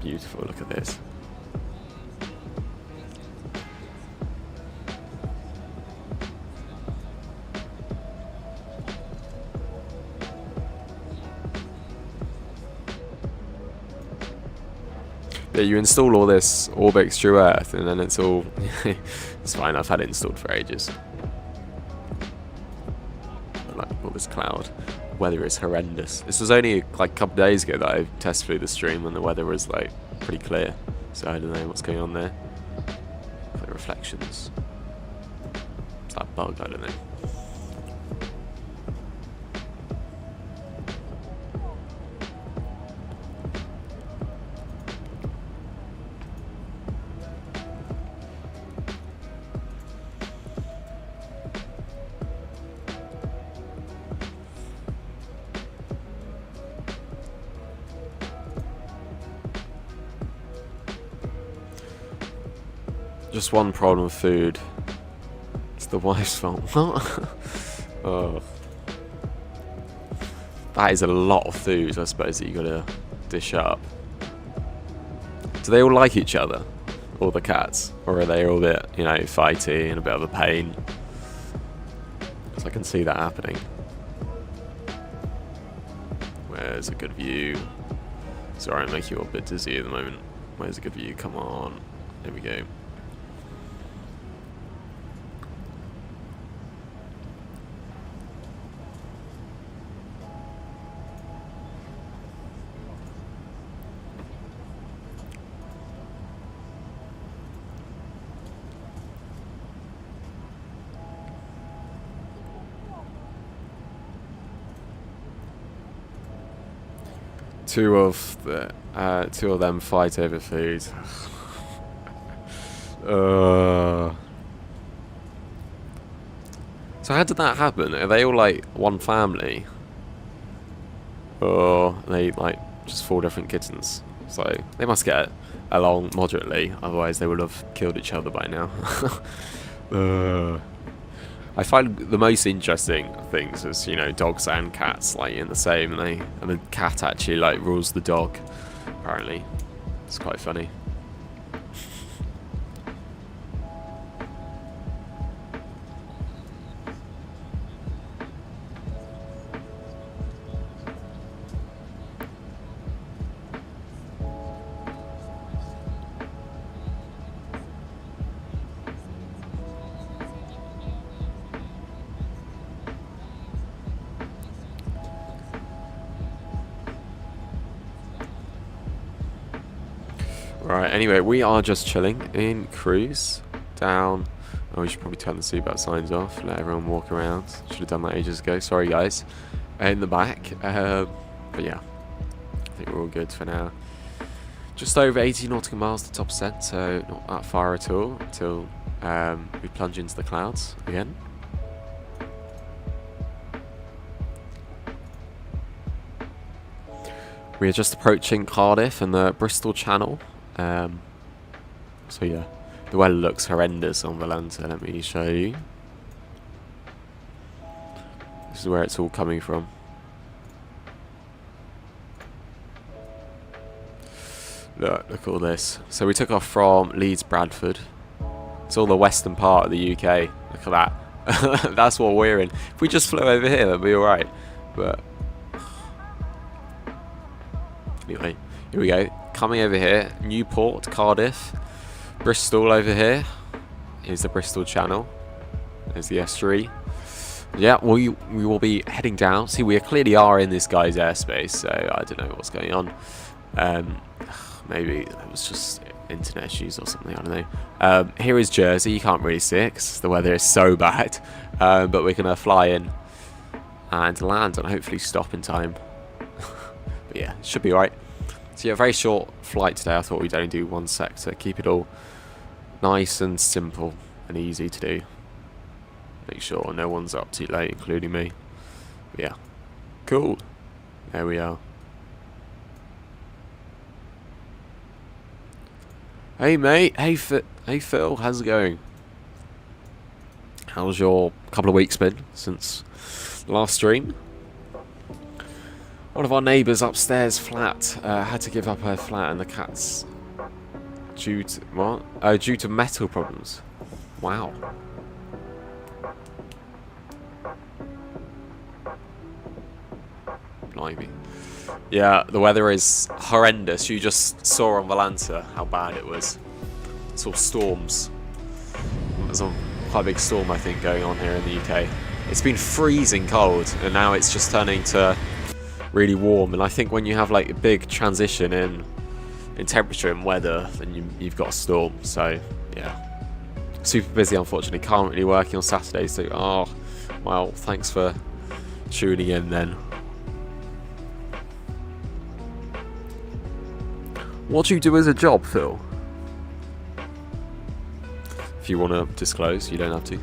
Beautiful, look at this. Yeah, you install all this Orbix through Earth, and then it's all... It's fine, I've had it installed for ages. I like all this cloud. The weather is horrendous. This was only like a couple of days ago that I tested through the stream, and the weather was like pretty clear. So I don't know what's going on there. Like reflections. Is that a bug? I don't know. Just one problem with food. It's the wife's fault. Oh. That is a lot of food, I suppose, that you gotta dish up. Do they all like each other? All the cats? Or are they all a bit, you know, fighty and a bit of a pain? Because I can see that happening. Where's a good view? Sorry, I'm making you all a bit dizzy at the moment. Where's a good view? Come on. There we go. Two of them fight over food. So how did that happen? Are they all like one family, or are they like just 4 different kittens? So they must get along moderately, otherwise they would have killed each other by now. I find the most interesting things is, you know, dogs and cats like in the same, and the cat actually like rules the dog. Apparently, it's quite funny. Right, anyway, we are just chilling in cruise down. Oh, we should probably turn the seatbelt signs off, let everyone walk around. Should have done that ages ago. Sorry, guys. In the back. But yeah, I think we're all good for now. Just over 80 nautical miles to top set, so not that far at all until we plunge into the clouds again. We are just approaching Cardiff and the Bristol Channel. So yeah, the weather looks horrendous on Valenta. Let me show you. This is where it's all coming from. Look at all this. So we took off from Leeds Bradford. It's all the western part of the UK. Look at that. That's what we're in. If we just flew over here, that'd be alright. But anyway, here we go. Coming over here, Newport, Cardiff, Bristol over here. Here's the Bristol Channel. There's the estuary. Yeah, we will be heading down. See, we clearly are in this guy's airspace, so I don't know what's going on. Maybe it was just internet issues or something, I don't know. Here is Jersey. You can't really see it because the weather is so bad. But we're going to fly in and land and hopefully stop in time. But yeah, it should be alright. So yeah, very short flight today. I thought we'd only do one sector. Keep it all nice and simple and easy to do. Make sure no one's up too late, including me. But yeah, cool. There we are. Hey mate, hey Phil, how's it going? How's your couple of weeks been since last stream? One of our neighbours upstairs flat had to give up her flat and the cats due to what? Oh, due to metal problems. Wow. Blimey. Yeah, the weather is horrendous. You just saw on Valanta how bad it was. It's all storms. There's quite a big storm, I think, going on here in the UK. It's been freezing cold, and now it's just turning to really warm. And I think when you have like a big transition in temperature and weather, then you've got a storm. So yeah, super busy. Unfortunately, can't really work on Saturdays. So well, thanks for tuning in then. What do you do as a job, Phil? If you want to disclose, you don't have to.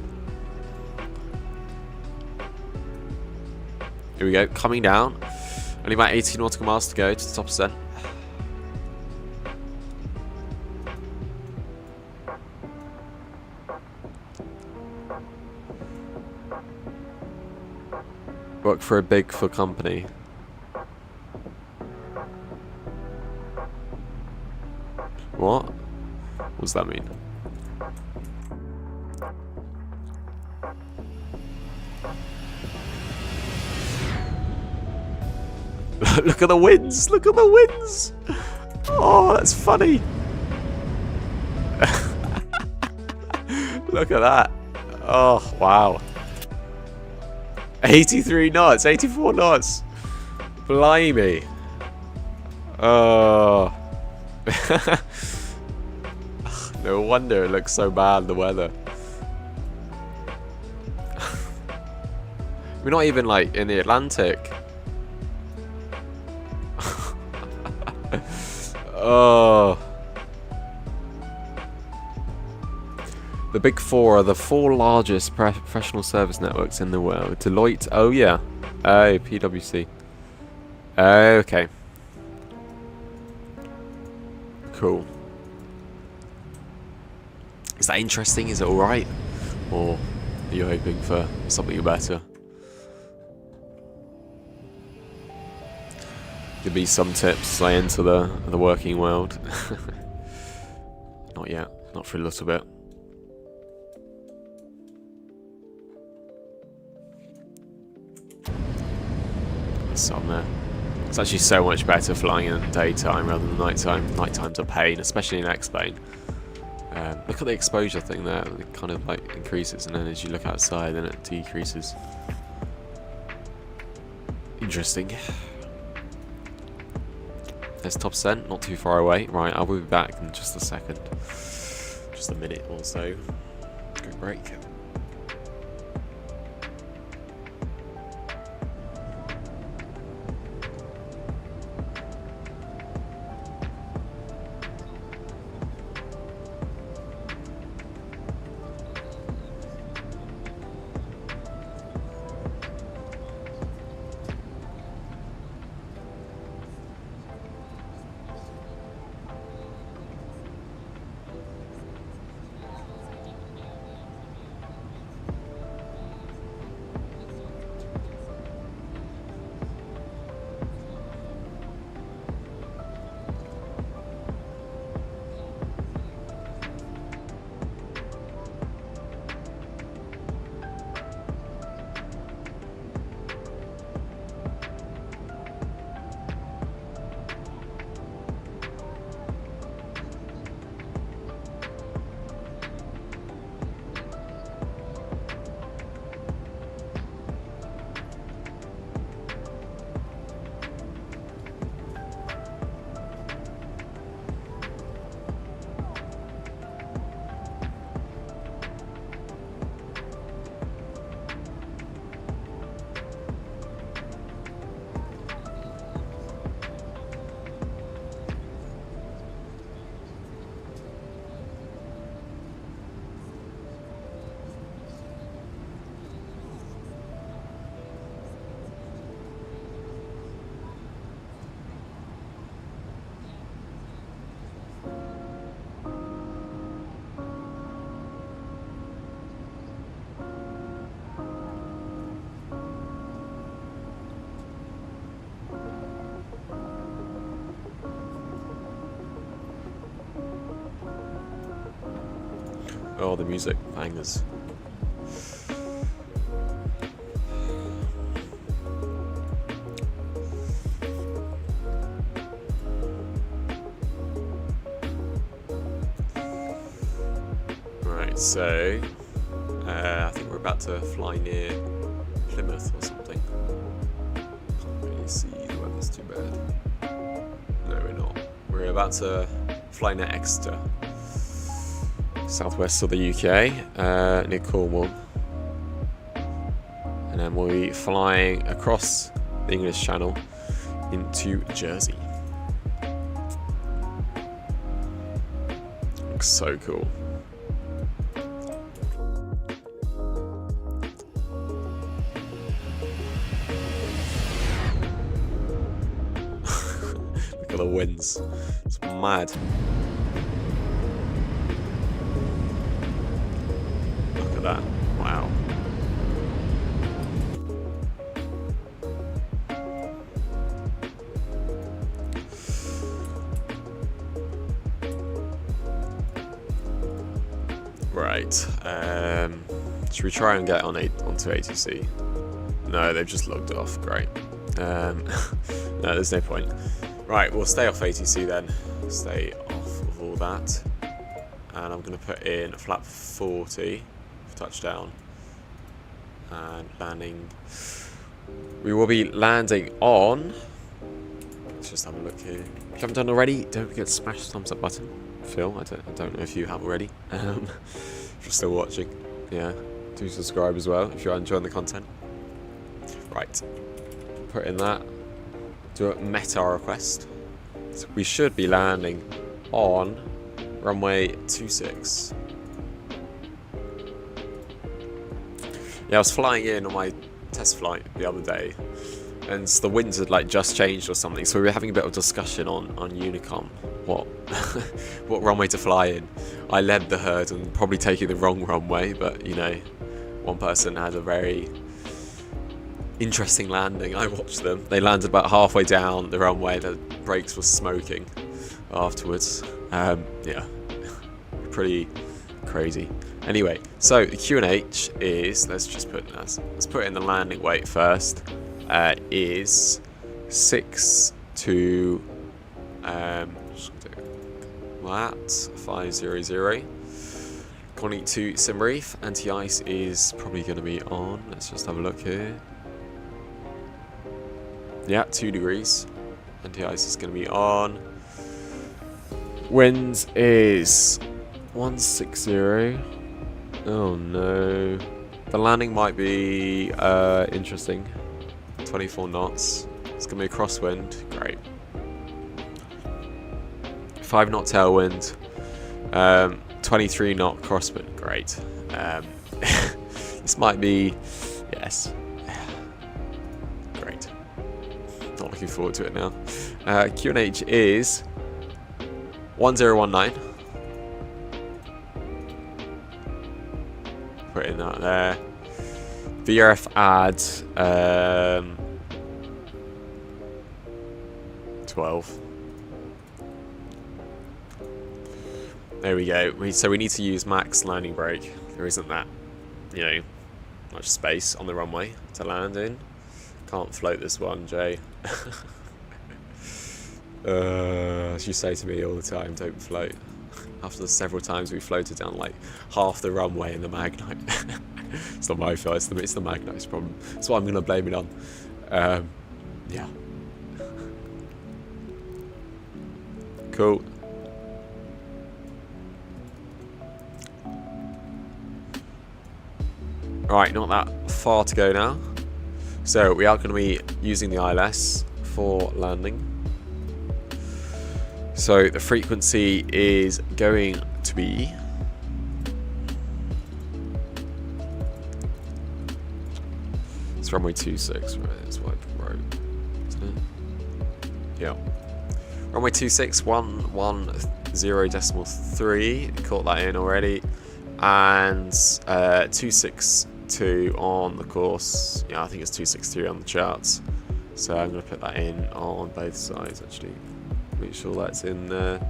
Here we go, coming down. Only about 18 nautical miles to go to the top ascent. Work for a big food company. What? What does that mean? Look at the winds! Look at the winds! Oh, that's funny! Look at that! Oh, wow. 83 knots, 84 knots! Blimey! Oh. No wonder it looks so bad, the weather. We're not even like in the Atlantic. Oh. The big four are the 4 largest professional service networks in the world. Deloitte, oh yeah. Oh, PwC. Okay. Cool. Is that interesting? Is it alright? Or are you hoping for something better? Give me some tips as I enter the working world. Not yet. Not for a little bit. There's some there. It's actually so much better flying in daytime rather than nighttime. Nighttime's a pain, especially in X-Plane. Look at the exposure thing there. It kind of like increases, and then as you look outside, then it decreases. Interesting. There's top ascent, not too far away. Right, I'll be back in just a second. Just a minute or so. Good break. Oh, the music bangers. Right, so I think we're about to fly near Plymouth or something. Can't really see the weather's too bad. No, we're not. We're about to fly near Exeter, southwest of the UK, near Cornwall. And then we'll be flying across the English Channel into Jersey. Looks so cool. Look at the winds. It's mad. Look at that. Wow. Right. Should we try and get onto ATC? No, they've just logged off. Great. No, there's no point. Right, we'll stay off ATC then. Stay off of all that. And I'm going to put in flap 40 for touchdown. And landing. We will be landing on. Let's just have a look here. If you haven't done already, don't forget to smash the thumbs up button. Phil, I don't know if you have already. If you're still watching, yeah, do subscribe as well if you're enjoying the content. Right, put in that. Do a meta request. So we should be landing on runway 26. Yeah, I was flying in on my test flight the other day, and the winds had like just changed or something. So we were having a bit of discussion on Unicom what what runway to fly in. I led the herd and probably taking the wrong runway, but you know, one person had a very interesting landing. I watched them. They landed about halfway down the runway. The brakes were smoking afterwards. Yeah, pretty crazy. Anyway, so the QNH is, let's put in the landing weight first. Is 6 to just do that 500. According to Simreef, anti-ice is probably going to be on. Let's just have a look here. Yeah, 2 degrees. Anti-ice is going to be on. Winds is 160. Oh no. The landing might be interesting. 24 knots. It's going to be a crosswind. Great. 5 knot tailwind. 23 knot crosswind. Great. This might be... Yes. Great. Not looking forward to it now. QNH is 1019. Put in that there. VRF add 12. There we go. So we need to use max landing brake. There isn't that, you know, much space on the runway to land in. Can't float this one, Jay. As you say to me all the time, don't float. After the several times we floated down like half the runway in the Magnite. It's not my fault, it's the Magnite's problem. That's what I'm going to blame it on. Yeah. Cool. Alright, not that far to go now. So we are going to be using the ILS for landing. So the frequency is going to be it's runway 26, right? That's what I wrote, isn't it? Yeah. Runway 26, 110.3. Caught that in already. And 262 on the course. Yeah, I think it's 263 on the charts. So I'm going to put that in on both sides actually. Make sure that's in there.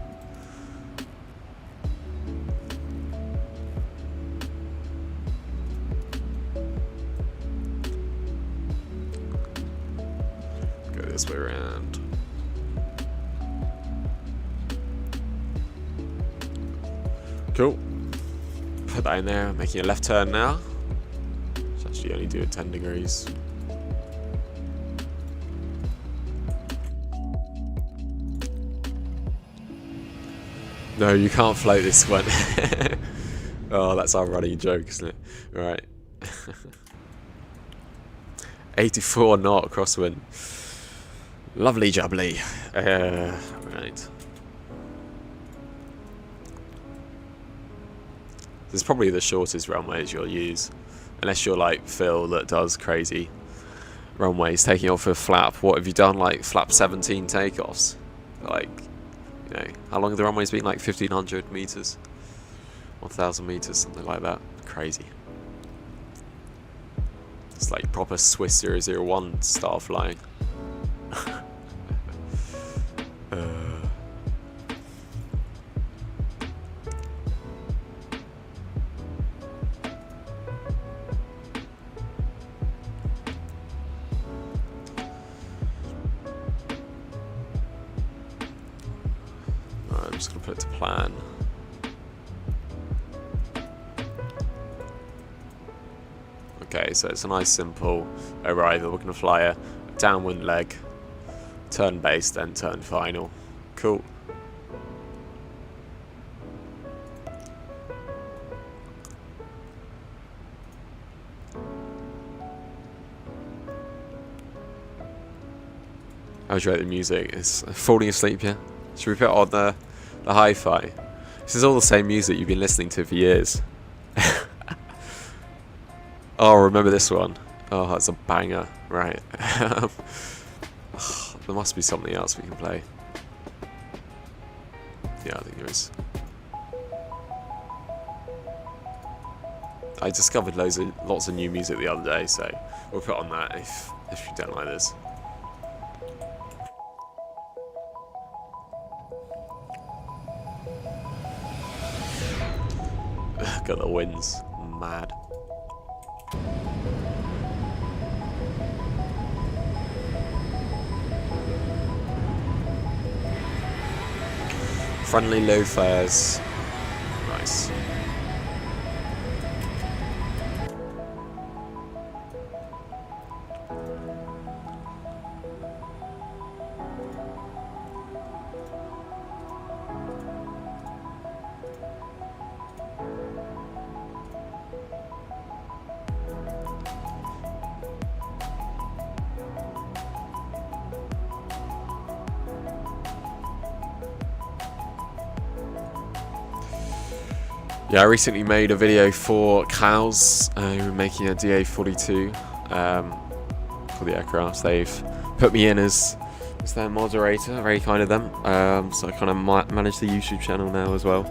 this way around. Cool. Put that in there, making a left turn now. Let's actually only do it 10 degrees. No, you can't float this one. Oh, that's our running joke, isn't it? Right. 84 knot crosswind. Lovely jubbly. Right. This is probably the shortest runways you'll use. Unless you're like Phil that does crazy runways, taking off a flap. What have you done, like flap 17 takeoffs? Like, you know, how long have the runways been? Like 1,500 meters? 1,000 meters, something like that. Crazy. It's like proper Swiss 001 style flying. I'm just going to put it to plan. Okay, so it's a nice simple arrival. We're going to fly a downwind leg, turn base, then turn final. Cool. How'd you rate the music? It's falling asleep, yeah? Should we put on the hi-fi? This is all the same music you've been listening to for years. Oh, remember this one? Oh, that's a banger. Right. There must be something else we can play. Yeah, I think there is. I discovered lots of new music the other day, so we'll put on that if you don't like this. Got the winds. Mad. Friendly low fares. Nice. Yeah, I recently made a video for cows who were making a DA42 for the aircraft. They've put me in as their moderator, very kind of them. So I kind of manage the YouTube channel now as well.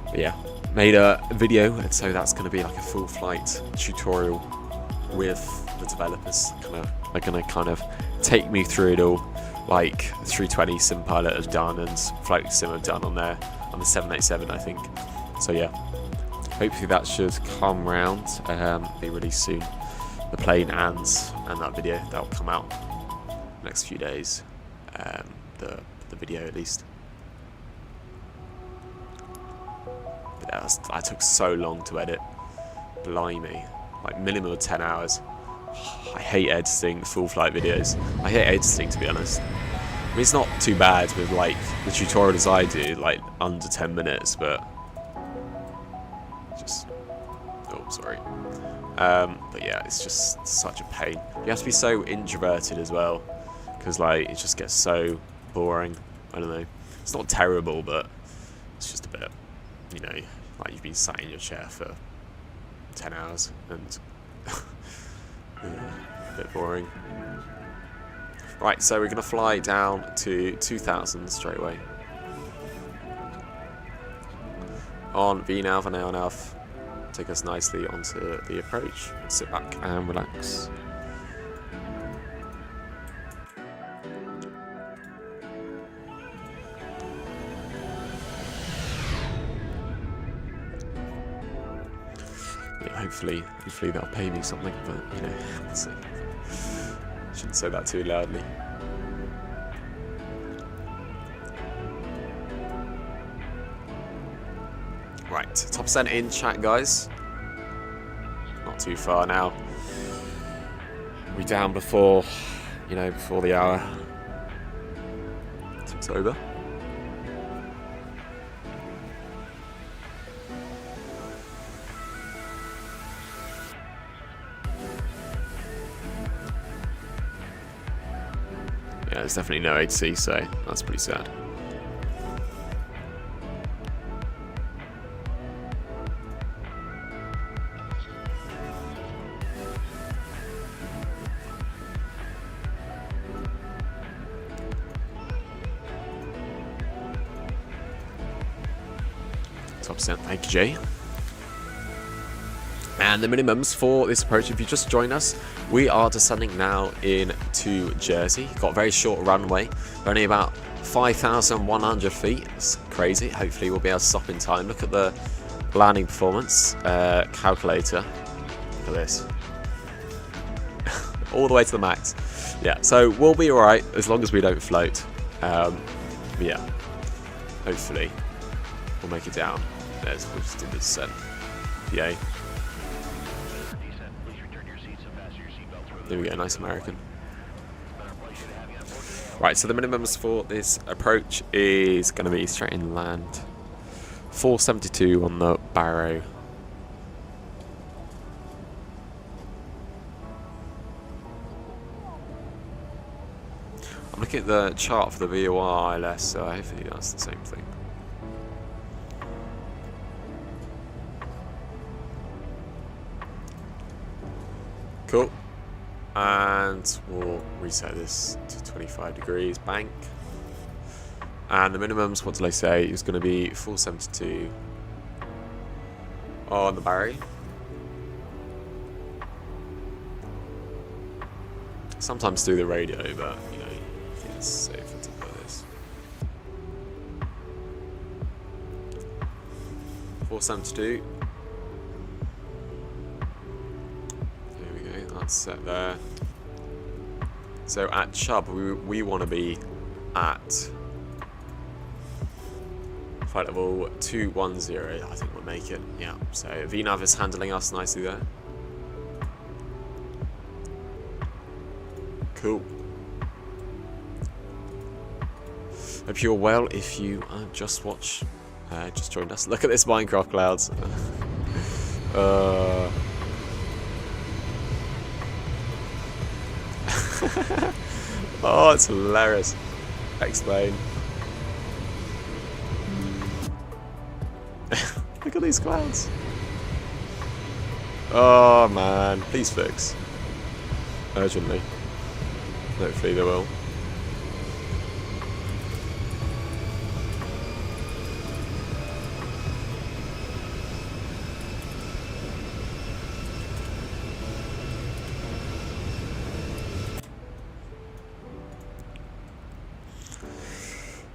But yeah, made a video, and so that's going to be like a full flight tutorial with the developers. They're going to kind of take me through it all, like 320 Sim Pilot have done and Floating Sim have done on the 787, I think. So yeah, hopefully that should come round, be released soon. The plane and that video, that'll come out next few days. The video at least. But yeah, that took so long to edit. Blimey, like minimum of 10 hours. I hate editing full flight videos. I hate editing, to be honest. I mean, it's not too bad with like the tutorials I do, like under 10 minutes, but sorry. But yeah, it's just such a pain. You have to be so introverted as well, because like it just gets so boring. I don't know. It's not terrible, but it's just a bit, you know, like you've been sat in your chair for 10 hours and a bit boring. Right, so we're gonna fly down to 2000 straight away. On VNAV and AONAV. Take us nicely onto the approach. Sit back and relax. Yeah, hopefully they'll pay me something, but you know, let's see. Shouldn't say that too loudly. Right, top percent in chat, guys. Not too far now. We down before, you know, before the hour. It's over. Yeah, there's definitely no HC, so that's pretty sad. Top percent, thank you, Jay. And the minimums for this approach, if you just join us, we are descending now into Jersey. Got a very short runway, only about 5,100 feet. It's crazy. Hopefully we'll be able to stop in time. Look at the landing performance calculator. Look at this. All the way to the max. Yeah, so we'll be alright as long as we don't float. Yeah, hopefully we'll make it down. We'll just do the descent. Yay. There we go, nice American. Right, so the minimums for this approach is going to be straight inland. 472 on the Barrow. I'm looking at the chart for the VOR ILS, so hopefully that's the same thing. Cool. And we'll reset this to 25 degrees, bank. And the minimums, what did I say? It's going to be 472 on the Barry. Sometimes do the radio, but you know, I think it's safer to put this. 472. That's set there. So at Chubb, we want to be at flight level 210. I think we'll make it. Yeah. So VNav is handling us nicely there. Cool. Hope you're well. If you just joined us. Look at this Minecraft clouds. Oh, it's hilarious. Explain. Look at these clouds. Oh man, please fix. Urgently. Hopefully they will.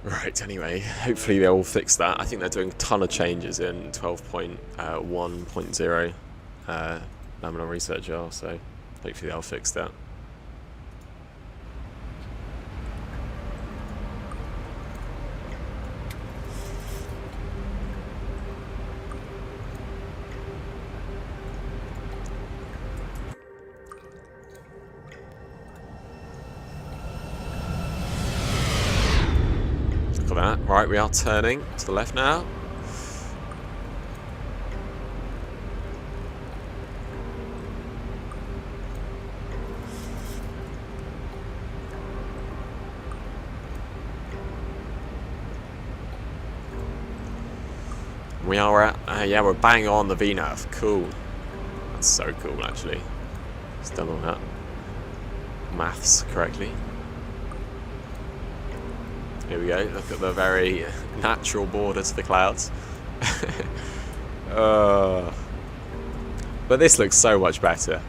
Right, anyway, hopefully they'll fix that. I think they're doing a ton of changes in 12.1.0 Laminar Research R, so hopefully they'll fix that. That. Right, we are turning to the left now. We are at, yeah, we're bang on the VNav. Cool. That's so cool, actually. It's done all that maths correctly. Here we go, look at the very natural border to the clouds. But this looks so much better.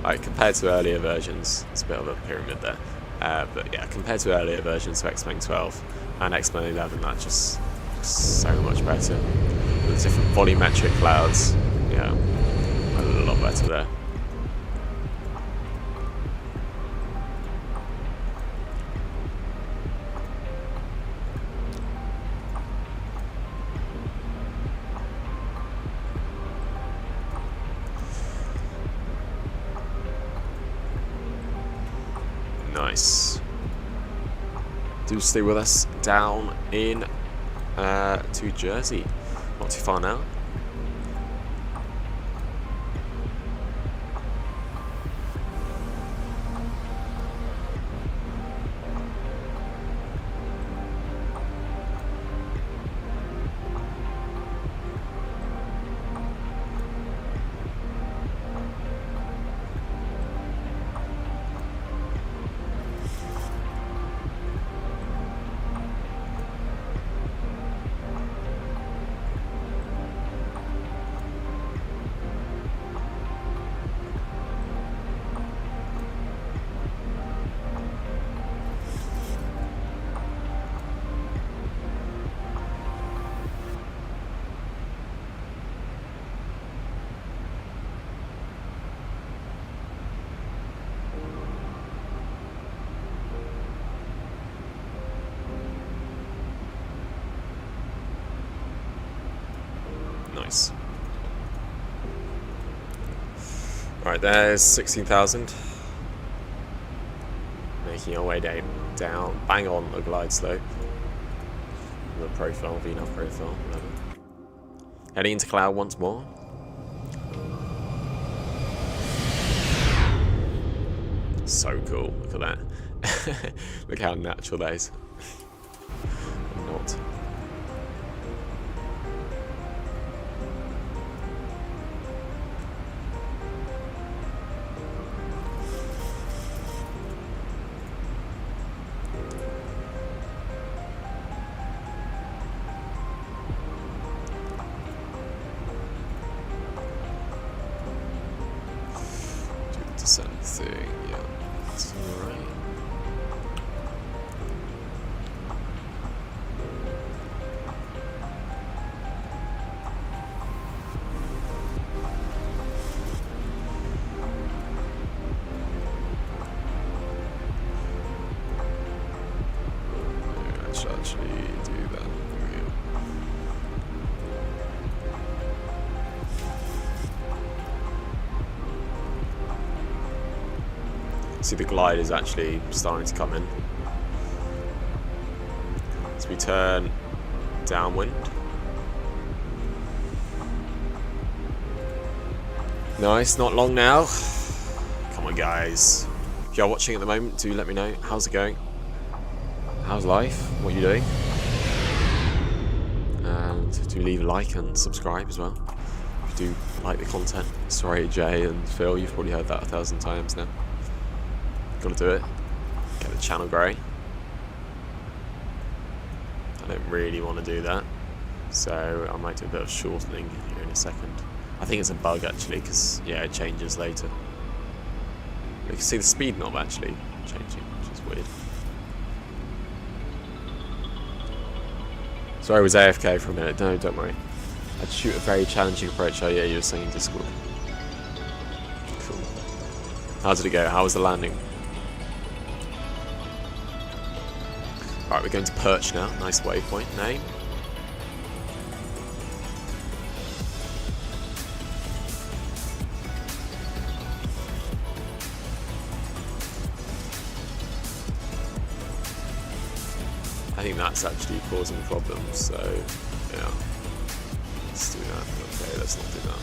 Like, compared to earlier versions. It's a bit of a pyramid there. But yeah, compared to earlier versions of X-Men 12 and X-Men 11, that just looks so much better. The different volumetric clouds, yeah, a lot better there. Nice. Do stay with us down in to Jersey. Not too far now. Nice. Right, there's 16,000. Making our way down, bang on the glide slope. The profile, VNAV profile, whatever. Heading into cloud once more. So cool, look at that. Look how natural that is. Not. Descent thing, yeah, that's alright. I should actually do that. See, the glide is actually starting to come in. As we turn downwind. Nice, not long now. Come on, guys. If you're watching at the moment, do let me know. How's it going? How's life? What are you doing? And do leave a like and subscribe as well. If you do like the content. Sorry, Jay and Phil, you've probably heard that 1,000 times now. Gotta do it. Get the channel growing. I don't really want to do that, so I might do a bit of shortening here in a second. I think it's a bug actually, because yeah, it changes later. You can see the speed knob actually changing, which is weird. Sorry, I was AFK for a minute. No, don't worry. I'd shoot a very challenging approach. Oh yeah, you were saying in Discord. Cool. How did it go? How was the landing? Alright, we're going to perch now. Nice waypoint name. I think that's actually causing problems, so yeah. Let's do that. Okay, let's not do that.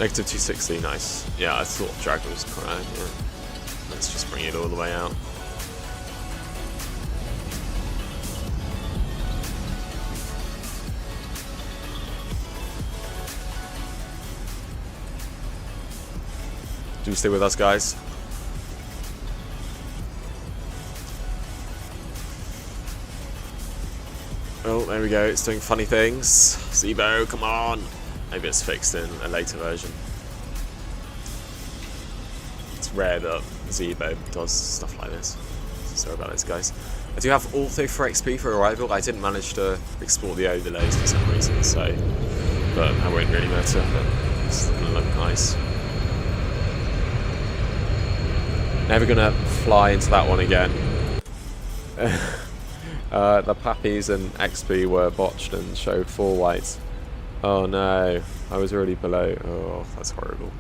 Negative 260, nice. Yeah, I thought drag was correct, yeah. Let's just bring it all the way out. Do stay with us, guys. Oh, there we go, it's doing funny things. ZIBO, come on! Maybe it's fixed in a later version. It's rare that ZIBO does stuff like this. Sorry about this, guys. I do have auto for XP for arrival. I didn't manage to export the overlays for some reason, so... But that won't really matter. It's gonna look nice. Never gonna fly into that one again. The Pappies and XP were botched and showed 4 whites. Oh no, I was already below. Oh, that's horrible.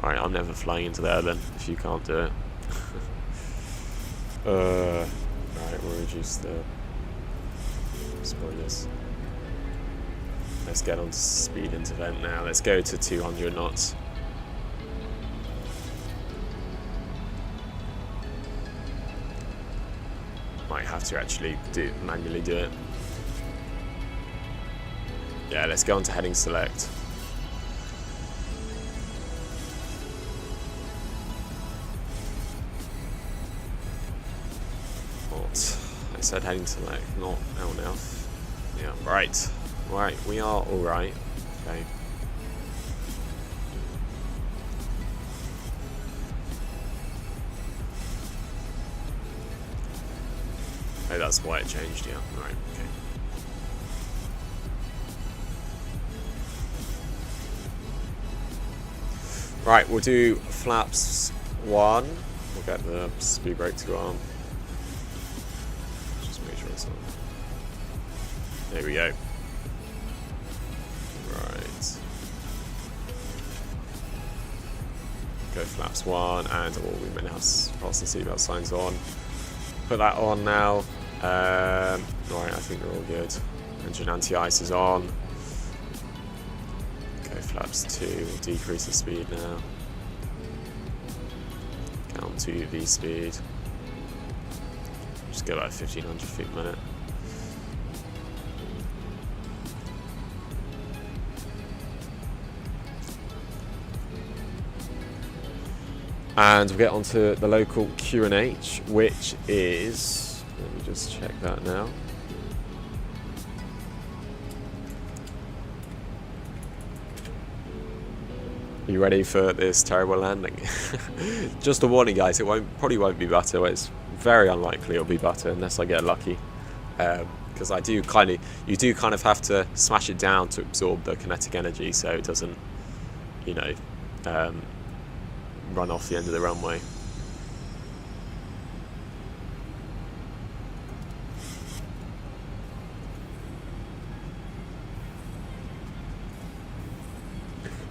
Right, I'm never flying into there then, if you can't do it. Right, we'll reduce the spoilers. Let's get on to speed intervent now. Let's go to 200 knots. Might have to actually manually do it. Yeah, let's go on to heading select. What? I said heading select, not LNF. Yeah, right. Right, we are alright. Okay. Oh, that's why it changed, yeah. Right, okay. Right, we'll do flaps 1. We'll get the speed brake to go on. Just make sure it's on. There we go. Right. Go flaps 1, and we may have fasten seatbelt signs on. Put that on now. Right, I think they're all good. Engine anti-ice is on. Go flaps 2, we'll decrease the speed now. Count to V speed. Just go about 1500 feet a minute. And we'll get onto the local Q&H, which is, let me just check that now. Are you ready for this terrible landing? Just a warning, guys, it probably won't be butter. It's very unlikely it'll be butter unless I get lucky. Because you do kind of have to smash it down to absorb the kinetic energy so it doesn't, you know, run off the end of the runway.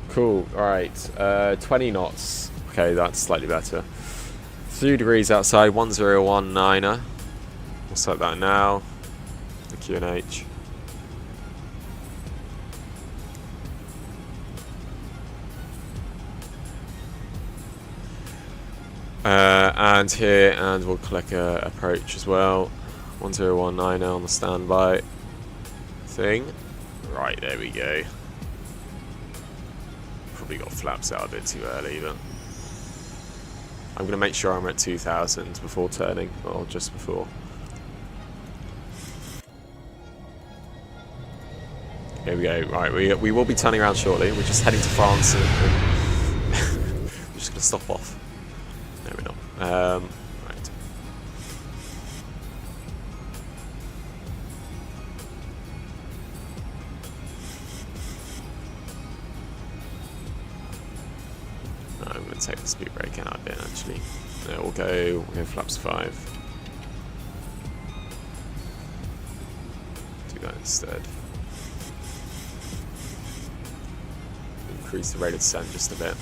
Cool, alright, 20 knots. Okay, that's slightly better. 3 degrees outside, 1019er. We'll set that now. The Q&H. And here, and we'll click approach as well. 1019 on the standby thing. Right, there we go. Probably got flaps out a bit too early, but I'm going to make sure I'm at 2000 before turning, or just before. Here we go. Right, we will be turning around shortly. We're just heading to France, and we're just going to stop off. No, we're not. Right. No, I'm going to take the speed brake out a bit, actually. No, we'll go flaps 5. Do that instead. Increase the rate of descent just a bit.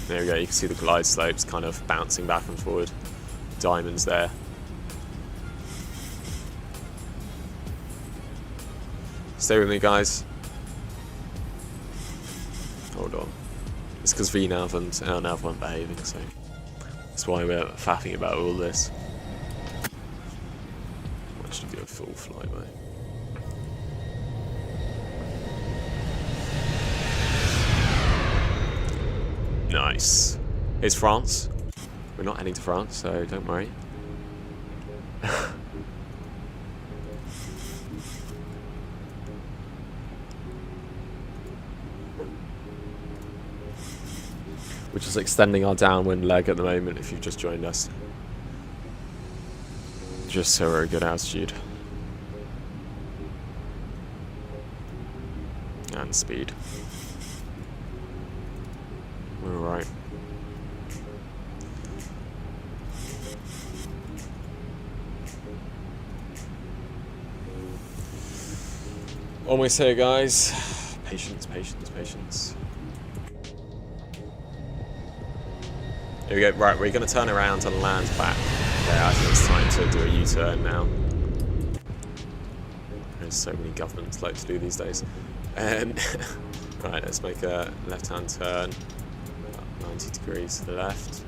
There we go, you can see the glide slopes kind of bouncing back and forward. Diamonds there. Stay with me, guys. Hold on. It's because VNav and LNav weren't behaving, so that's why we're faffing about all this. I should do a full flyby. Nice. It's France. We're not heading to France, so don't worry. We're just extending our downwind leg at the moment if you've just joined us. Just so we're at good altitude. And speed. We're alright. Almost here, guys. Patience, patience, patience. Here we go. Right, we're going to turn around and land back. Yeah, I think it's time to do a U-turn now. There's so many governments like to do these days. Right, let's make a left-hand turn. About 90 degrees to the left.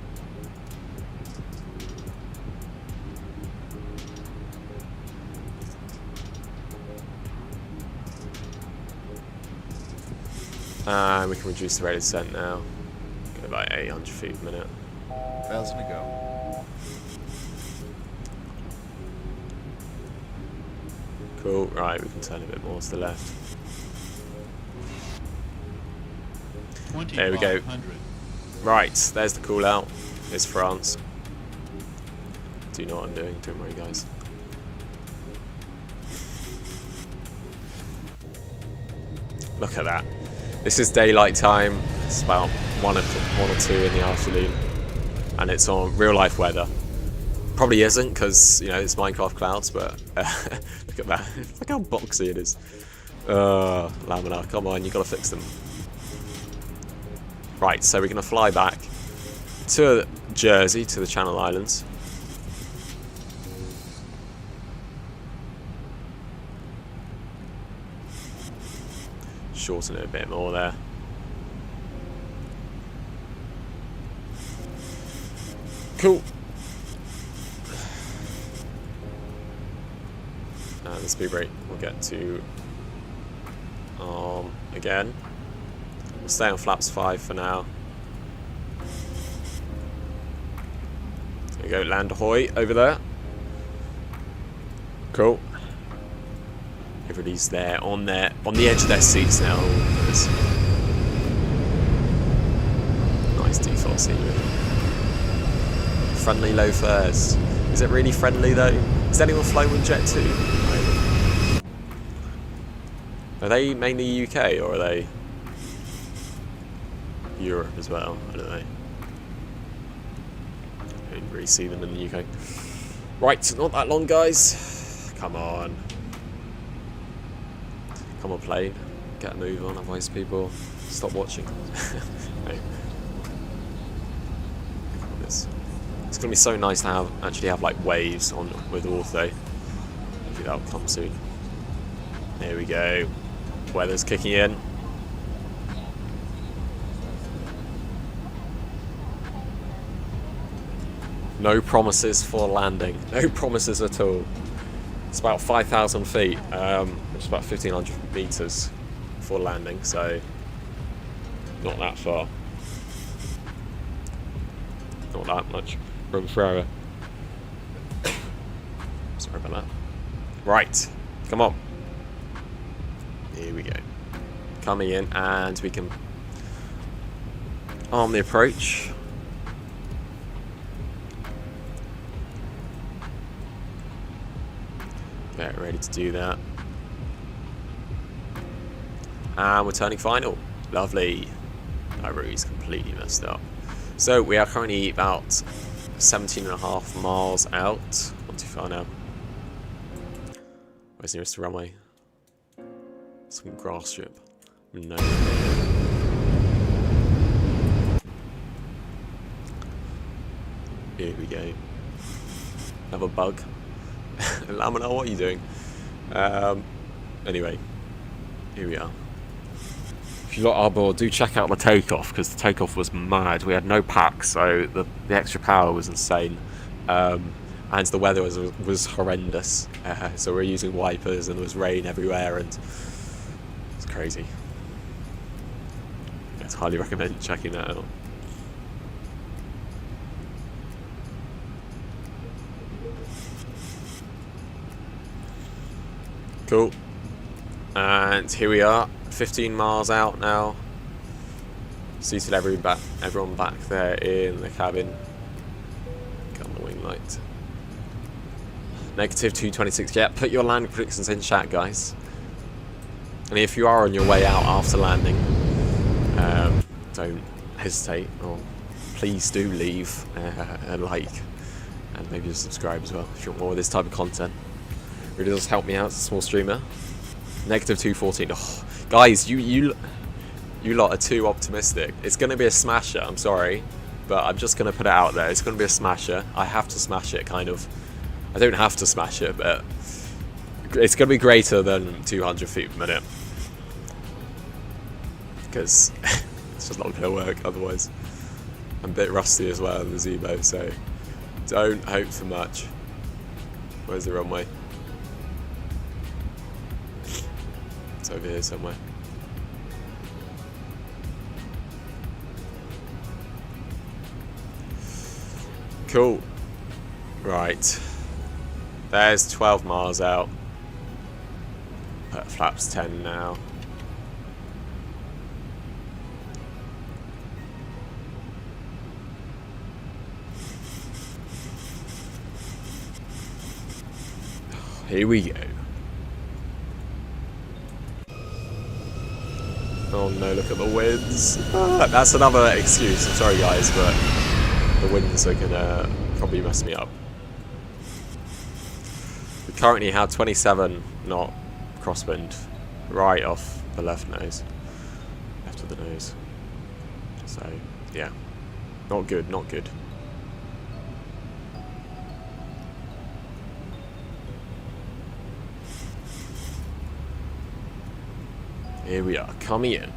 And we can reduce the rate of descent now. Go about 800 feet a minute. 1,000 to go. Cool, right, we can turn a bit more to the left. There we go. Right, there's the call out. It's France. Do know what I'm doing, don't worry guys. Look at that. This is daylight time. It's about 1 or 2 in the afternoon. And it's on real life weather. Probably isn't, because, you know, it's Minecraft clouds, but look at that. Look how boxy it is. Laminar, come on, you gotta fix them. Right, so we're gonna fly back to Jersey, to the Channel Islands. Shorten it a bit more there. Cool. The speed rate we'll get to again. We'll stay on flaps 5 for now. There we go, land ahoy over there. Cool. Everybody's there on the edge of their seats now. Nice default scenery. Friendly low fares. Is it really friendly though? Is anyone flying with Jet 2? Are they mainly UK or are they Europe as well? I don't know. I didn't really see them in the UK. Right, not that long, guys. Come on. Come on, plane. Get a move on, otherwise people stop watching. No. It's gonna be so nice to actually have like waves on with ortho. Hopefully that'll come soon. There we go. Weather's kicking in. No promises for landing. No promises at all. It's about 5,000 feet, which is about 1,500 meters for landing, so not that far. Not that much room for error. Sorry about that. Right, come on. Here we go. Coming in, and we can arm the approach. Get ready to do that. And we're turning final. Lovely. That route is completely messed up. So we are currently about 17.5 miles out. Not too far now. Where's the nearest runway? Some grass strip. No. Here we go. Another bug. Laminar, what are you doing? Anyway, here we are. If you got our board, do check out the takeoff, because the takeoff was mad. We had no pack, so the extra power was insane. And the weather was horrendous. So we're using wipers, and there was rain everywhere, and it's crazy. I'd highly recommend checking that out. Cool. And here we are, 15 miles out now. Seated everyone back there in the cabin. Get on the wing light. Negative 226. Yeah, put your landing predictions in chat, guys. And if you are on your way out after landing, don't hesitate, or please do leave a like, and maybe just subscribe as well if you want more of this type of content. Really does help me out as a small streamer. Negative 214. Oh, guys, you lot are too optimistic. It's going to be a smasher, I'm sorry. But I'm just going to put it out there. It's going to be a smasher. I have to smash it, kind of. I don't have to smash it, but it's going to be greater than 200 feet per minute. Because it's just not going to work otherwise. I'm a bit rusty as well in the ZIBO, so don't hope for much. Where's the runway? It's over here somewhere. Cool. Right. There's 12 miles out. Flaps 10 now. Here we go. Oh no, look at the winds. Ah, that's another excuse. I'm sorry guys, but the winds are gonna probably mess me up. We currently have 27 knot crosswind right off the left nose. Left of the nose. So, yeah. Not good, not good. Here we are, coming in.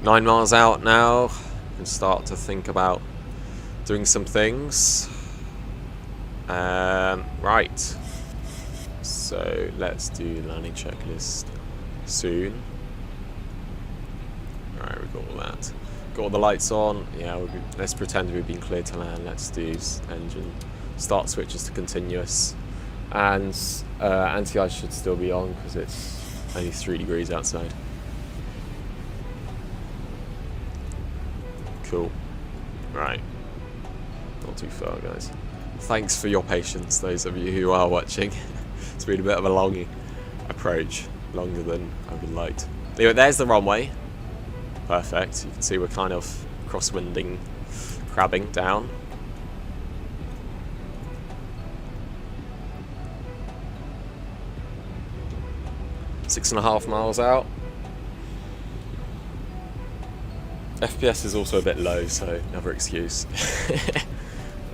Nine miles out now. Can start to think about doing some things. Right. So let's do landing checklist soon. Alright, we've got all that. Got all the lights on. Yeah, let's pretend we've been cleared to land. Let's do engine start switches to continuous, and anti-ice should still be on because it's only 3 degrees outside. Cool. Right. Not too far, guys. Thanks for your patience, those of you who are watching. It's been a bit of a long approach, longer than I would like. Anyway, there's the runway. Perfect. You can see we're kind of crosswinding, crabbing down. Six and a half miles out. FPS is also a bit low, so another excuse.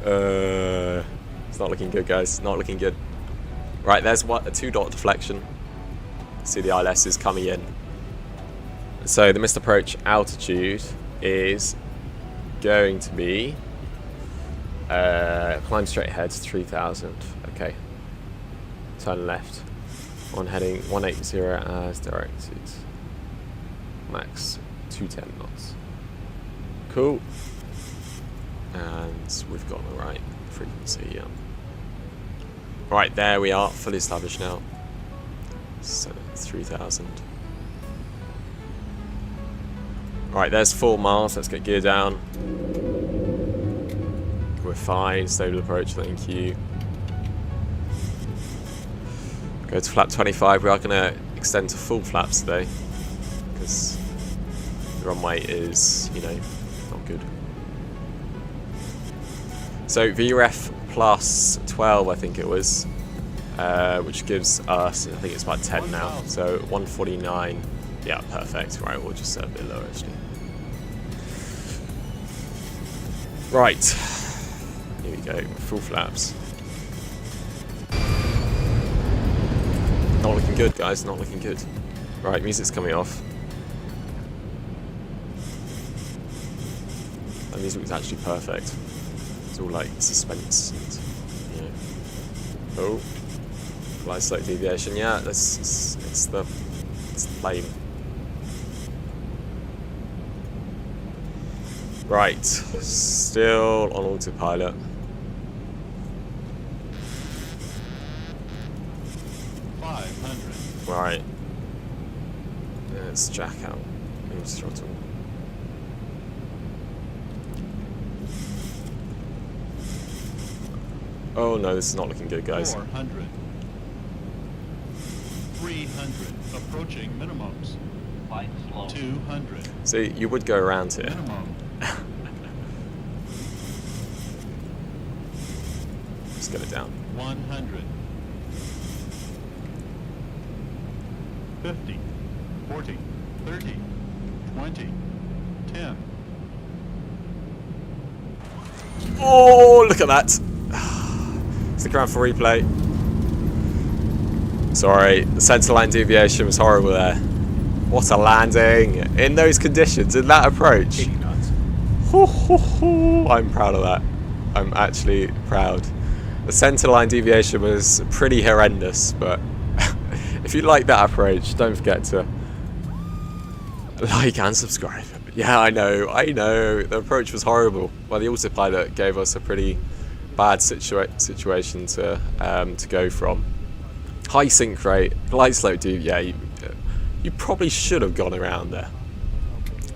It's not looking good, guys. Not looking good. Right, there's a 2-dot deflection. See the ILS is coming in. So the missed approach altitude is going to be climb straight ahead 3,000. Okay. Turn left. On heading 180 as directed. Max 210 knots. Cool. And we've got the right frequency, yeah. Right, there we are, fully established now. So 3,000. Right, there's 4 miles. Let's get gear down. We're fine. Stable approach. Thank you. Go to flap 25. We are going to extend to full flaps today because the runway is, you know, not good. So VREF plus 12, I think it was, which gives us, I think it's about 10 now. So 149. Yeah, perfect. Right, we'll just set a bit lower actually. Right, here we go, full flaps. Not looking good, guys, not looking good. Right, music's coming off. That music was actually perfect. It's all like suspense and, you know. Oh, fly slight deviation. Yeah, it's the plane. Right, still on autopilot. Right, let's jack out. Throttle. Oh no, this is not looking good, guys. 400. 300. Approaching minimums. 200. See, you would go around here. Minimum. get it down. 100. 50. 40. 30. 20. 10. Oh, look at that. Stick around for replay. Sorry, the centerline deviation was horrible there. What a landing in those conditions, in that approach. I'm proud of that. I'm actually proud. The centerline deviation was pretty horrendous, but if you like that approach, don't forget to like and subscribe. Yeah, I know. The approach was horrible. Well, the autopilot gave us a pretty bad situation to go from. High sync rate, light slope deep. Yeah, you probably should have gone around there.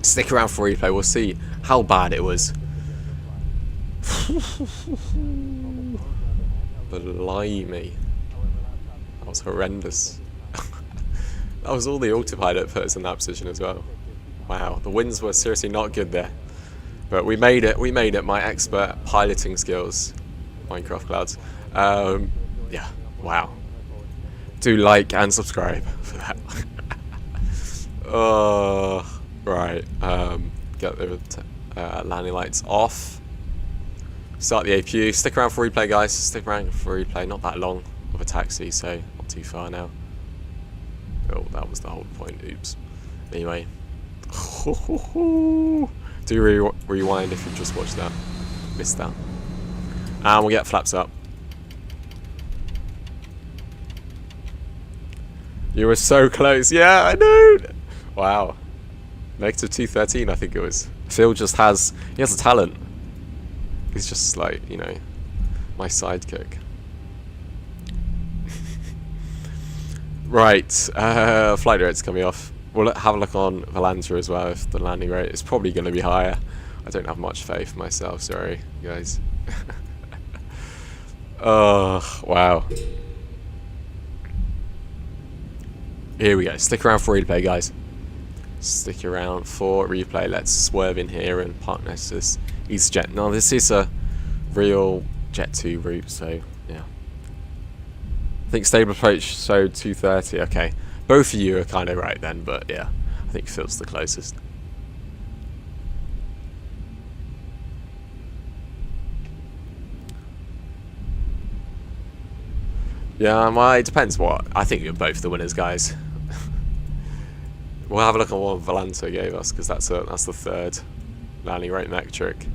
Stick around for replay. We'll see how bad it was. Blimey, that was horrendous. That was all the autopilot put us in that position as well. Wow, the winds were seriously not good there. But we made it, my expert piloting skills. Minecraft clouds. Yeah, wow. Do like and subscribe for that. Right, get the landing lights off. Start the APU. Stick around for replay, guys. Stick around for replay. Not that long of a taxi, so not too far now. Oh, that was the whole point. Oops. Anyway. Do rewind if you just watched that. Missed that. And we'll get flaps up. You were so close. Yeah, I know. Wow. Negative 213, I think it was. Phil just has... He has a talent. He's just like, you know, my sidekick. Right. Flight rate's coming off. We'll have a look on Volanta as well if the landing rate is probably going to be higher. I don't have much faith myself, sorry, guys. Oh, wow. Here we go. Stick around for replay, guys. Stick around for replay. Let's swerve in here and park next to this EasyJet. Now, this is a real Jet 2 route, so yeah. I think stable approach showed 230. Okay, both of you are kind of right then, but yeah, I think Phil's the closest. Yeah, well, it depends what. I think you're both the winners, guys. We'll have a look at what Volanta gave us, because that's the third landing rate metric.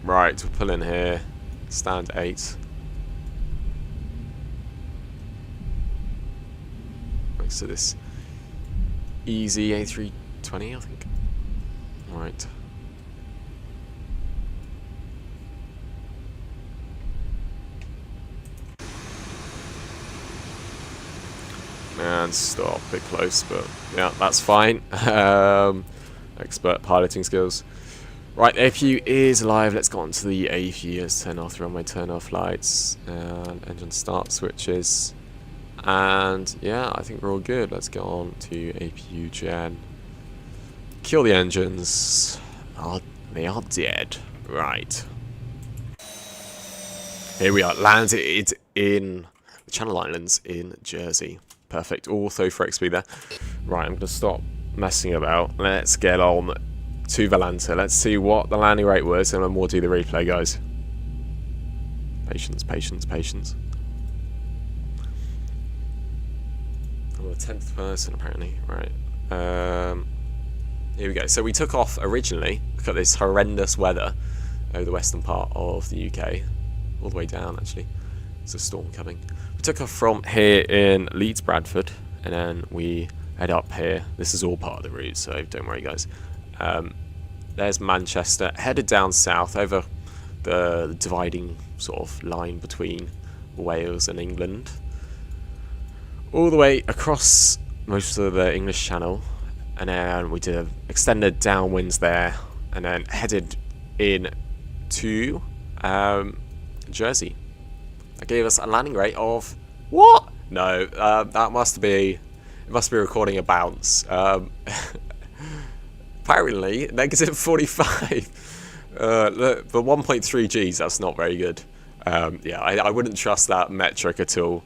Right, we'll pull in here. Stand 8. Next to this easy A320, I think. Right. And stop, a bit close, but yeah, that's fine. Expert piloting skills. Right, the APU is live. Let's go on to the APU. Let's turn off the runway, turn off lights, and engine start switches. And yeah, I think we're all good. Let's go on to APU gen. Kill the engines. Oh, they are dead. Right. Here we are. Landed in the Channel Islands in Jersey. Perfect. Auto for XP there. Right, I'm going to stop messing about. Let's get on to Volanta. Let's see what the landing rate was, and then we'll do the replay, guys. Patience, patience, patience. I'm the 10th person, apparently. Right. Here we go. So we took off originally. Look at this horrendous weather over the western part of the UK. All the way down, actually. There's a storm coming. We took off from here in Leeds Bradford, and then we head up here. This is all part of the route, so don't worry, guys. There's Manchester, headed down south over the dividing sort of line between Wales and England, all the way across most of the English Channel, and then we did extended downwinds there, and then headed in to Jersey. That gave us a landing rate of what? No, that must be It must be recording a bounce. Apparently, negative 45. Look, for 1.3 Gs, that's not very good. Yeah, I wouldn't trust that metric at all.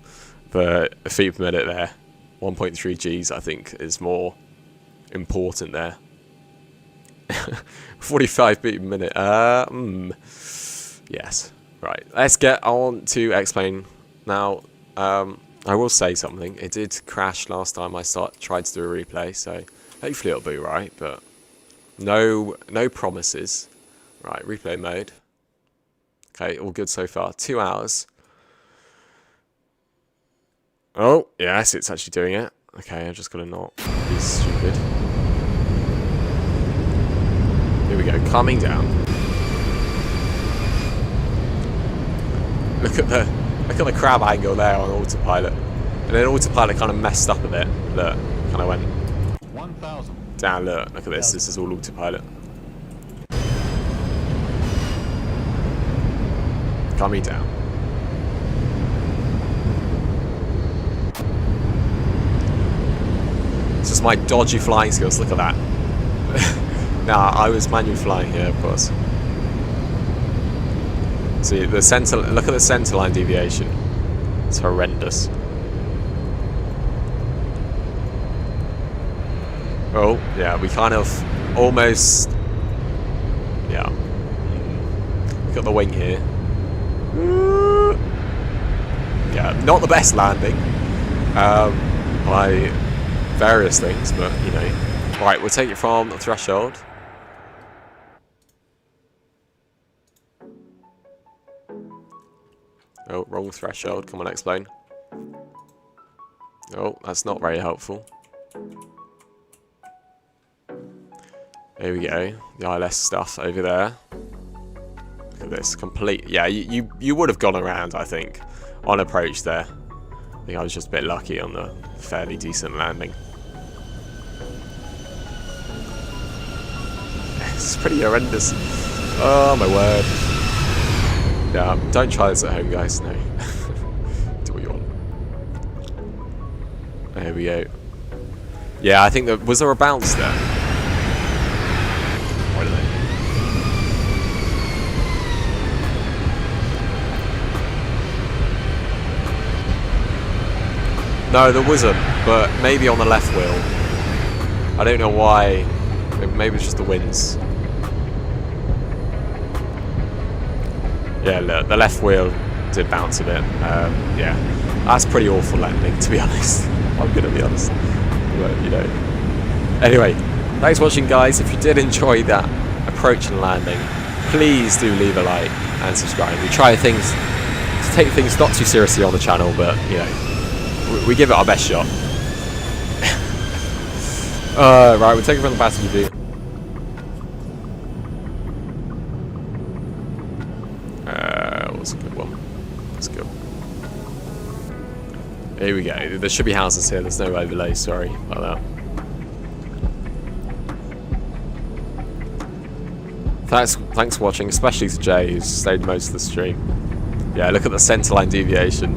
But a feet per minute there, 1.3 Gs, I think, is more important there. 45 feet per minute. Yes. Right. Let's get on to explain now. I will say something. It did crash last time I tried to do a replay, so hopefully it'll be right. But no promises. Right. Replay mode. Okay. All good so far. 2 hours. Oh yes, it's actually doing it. Okay, I'm just gonna not be stupid. Here we go, calming down. Look at the crab angle there on autopilot. And then autopilot kind of messed up a bit. Look, kind of went 1,000. down. Look at this. This is all autopilot. Calming down. It's just my dodgy flying skills. Look at that. Nah, I was manually flying here, of course. See, look at the centerline deviation. It's horrendous. Oh, yeah, we kind of almost... Yeah. Look at the wing here. Yeah, not the best landing. By various things, but, you know. Right, we'll take it from the threshold. Oh, wrong threshold. Come on, explain. Oh, that's not very helpful. There we go. The ILS stuff over there. Look at this. Complete. Yeah, you would have gone around, I think, on approach there. I think I was just a bit lucky on the fairly decent landing. It's pretty horrendous. Oh, my word. Yeah, don't try this at home, guys. No. Do what you want. There we go. Yeah, I think that... Was there a bounce there? I don't know. No, there wasn't. But maybe on the left wheel. I don't know why. Maybe it's just the winds. Yeah, look, the left wheel did bounce a bit. Yeah, that's pretty awful landing, to be honest. I'm gonna be honest. But, you know. Anyway, thanks for watching, guys. If you did enjoy that approach and landing, please do leave a like and subscribe. We try to take things not too seriously on the channel, but, you know, we give it our best shot. Right, we'll take it from the passenger view. What's a good one? Let's go. Here we go. There should be houses here. There's no overlay. Sorry about that. Thanks for watching, especially to Jay, who's stayed most of the stream. Yeah, look at the centerline deviation.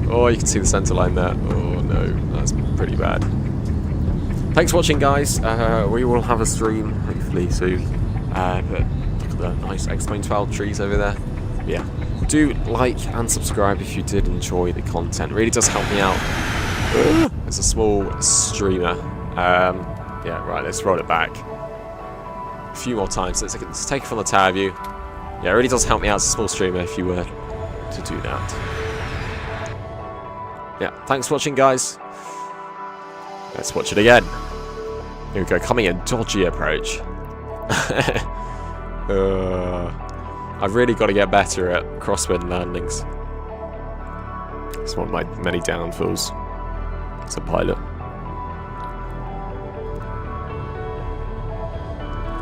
Oh, you can see the centerline there. Oh no, that's pretty bad. Thanks for watching, guys. We will have a stream hopefully soon. But look at the nice X-Plane 12 trees over there. Yeah, do like and subscribe if you did enjoy the content. It really does help me out. It's a small streamer. Yeah, right, let's roll it back a few more times. Let's take it from the tower view. Yeah, it really does help me out as a small streamer if you were to do that. Yeah, thanks for watching, guys. Let's watch it again. Here we go, coming in dodgy approach. I've really got to get better at crosswind landings. It's one of my many downfalls as a pilot.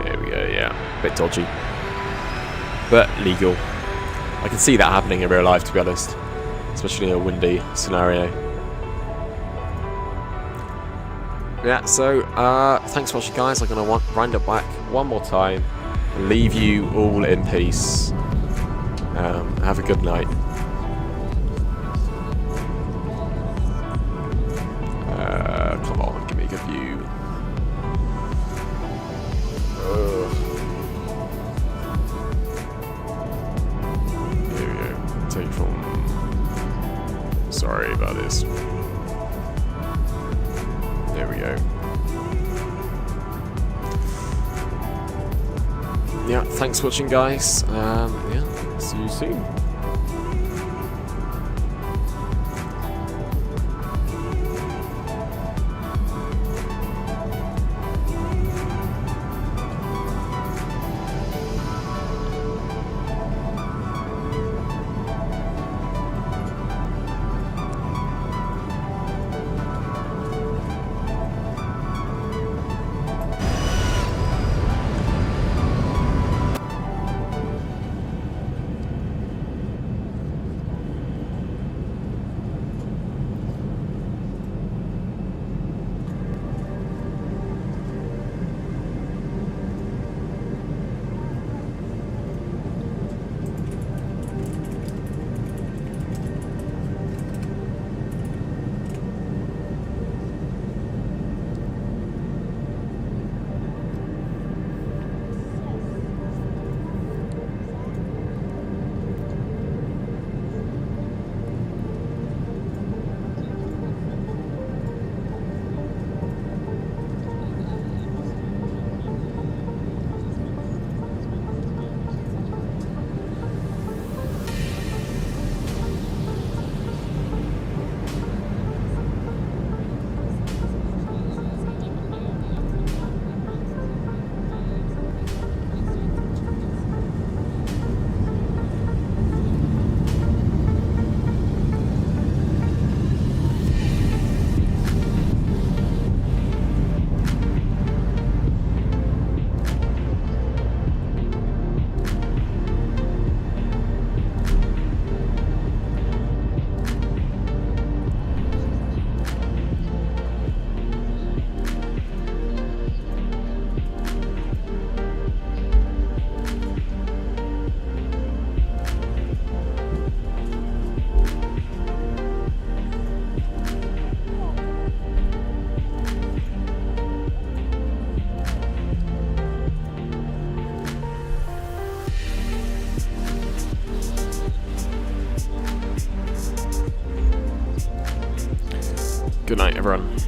There we go, yeah. A bit dodgy. But legal. I can see that happening in real life, to be honest. Especially in a windy scenario. Yeah, so, thanks for watching, guys. I'm going to wind up back one more time. Leave you all in peace. Have a good night. Come on. you. Here we go. Take from. Sorry about this. There we go. Yeah, thanks for watching, guys. Yeah, see you soon. Good night, everyone.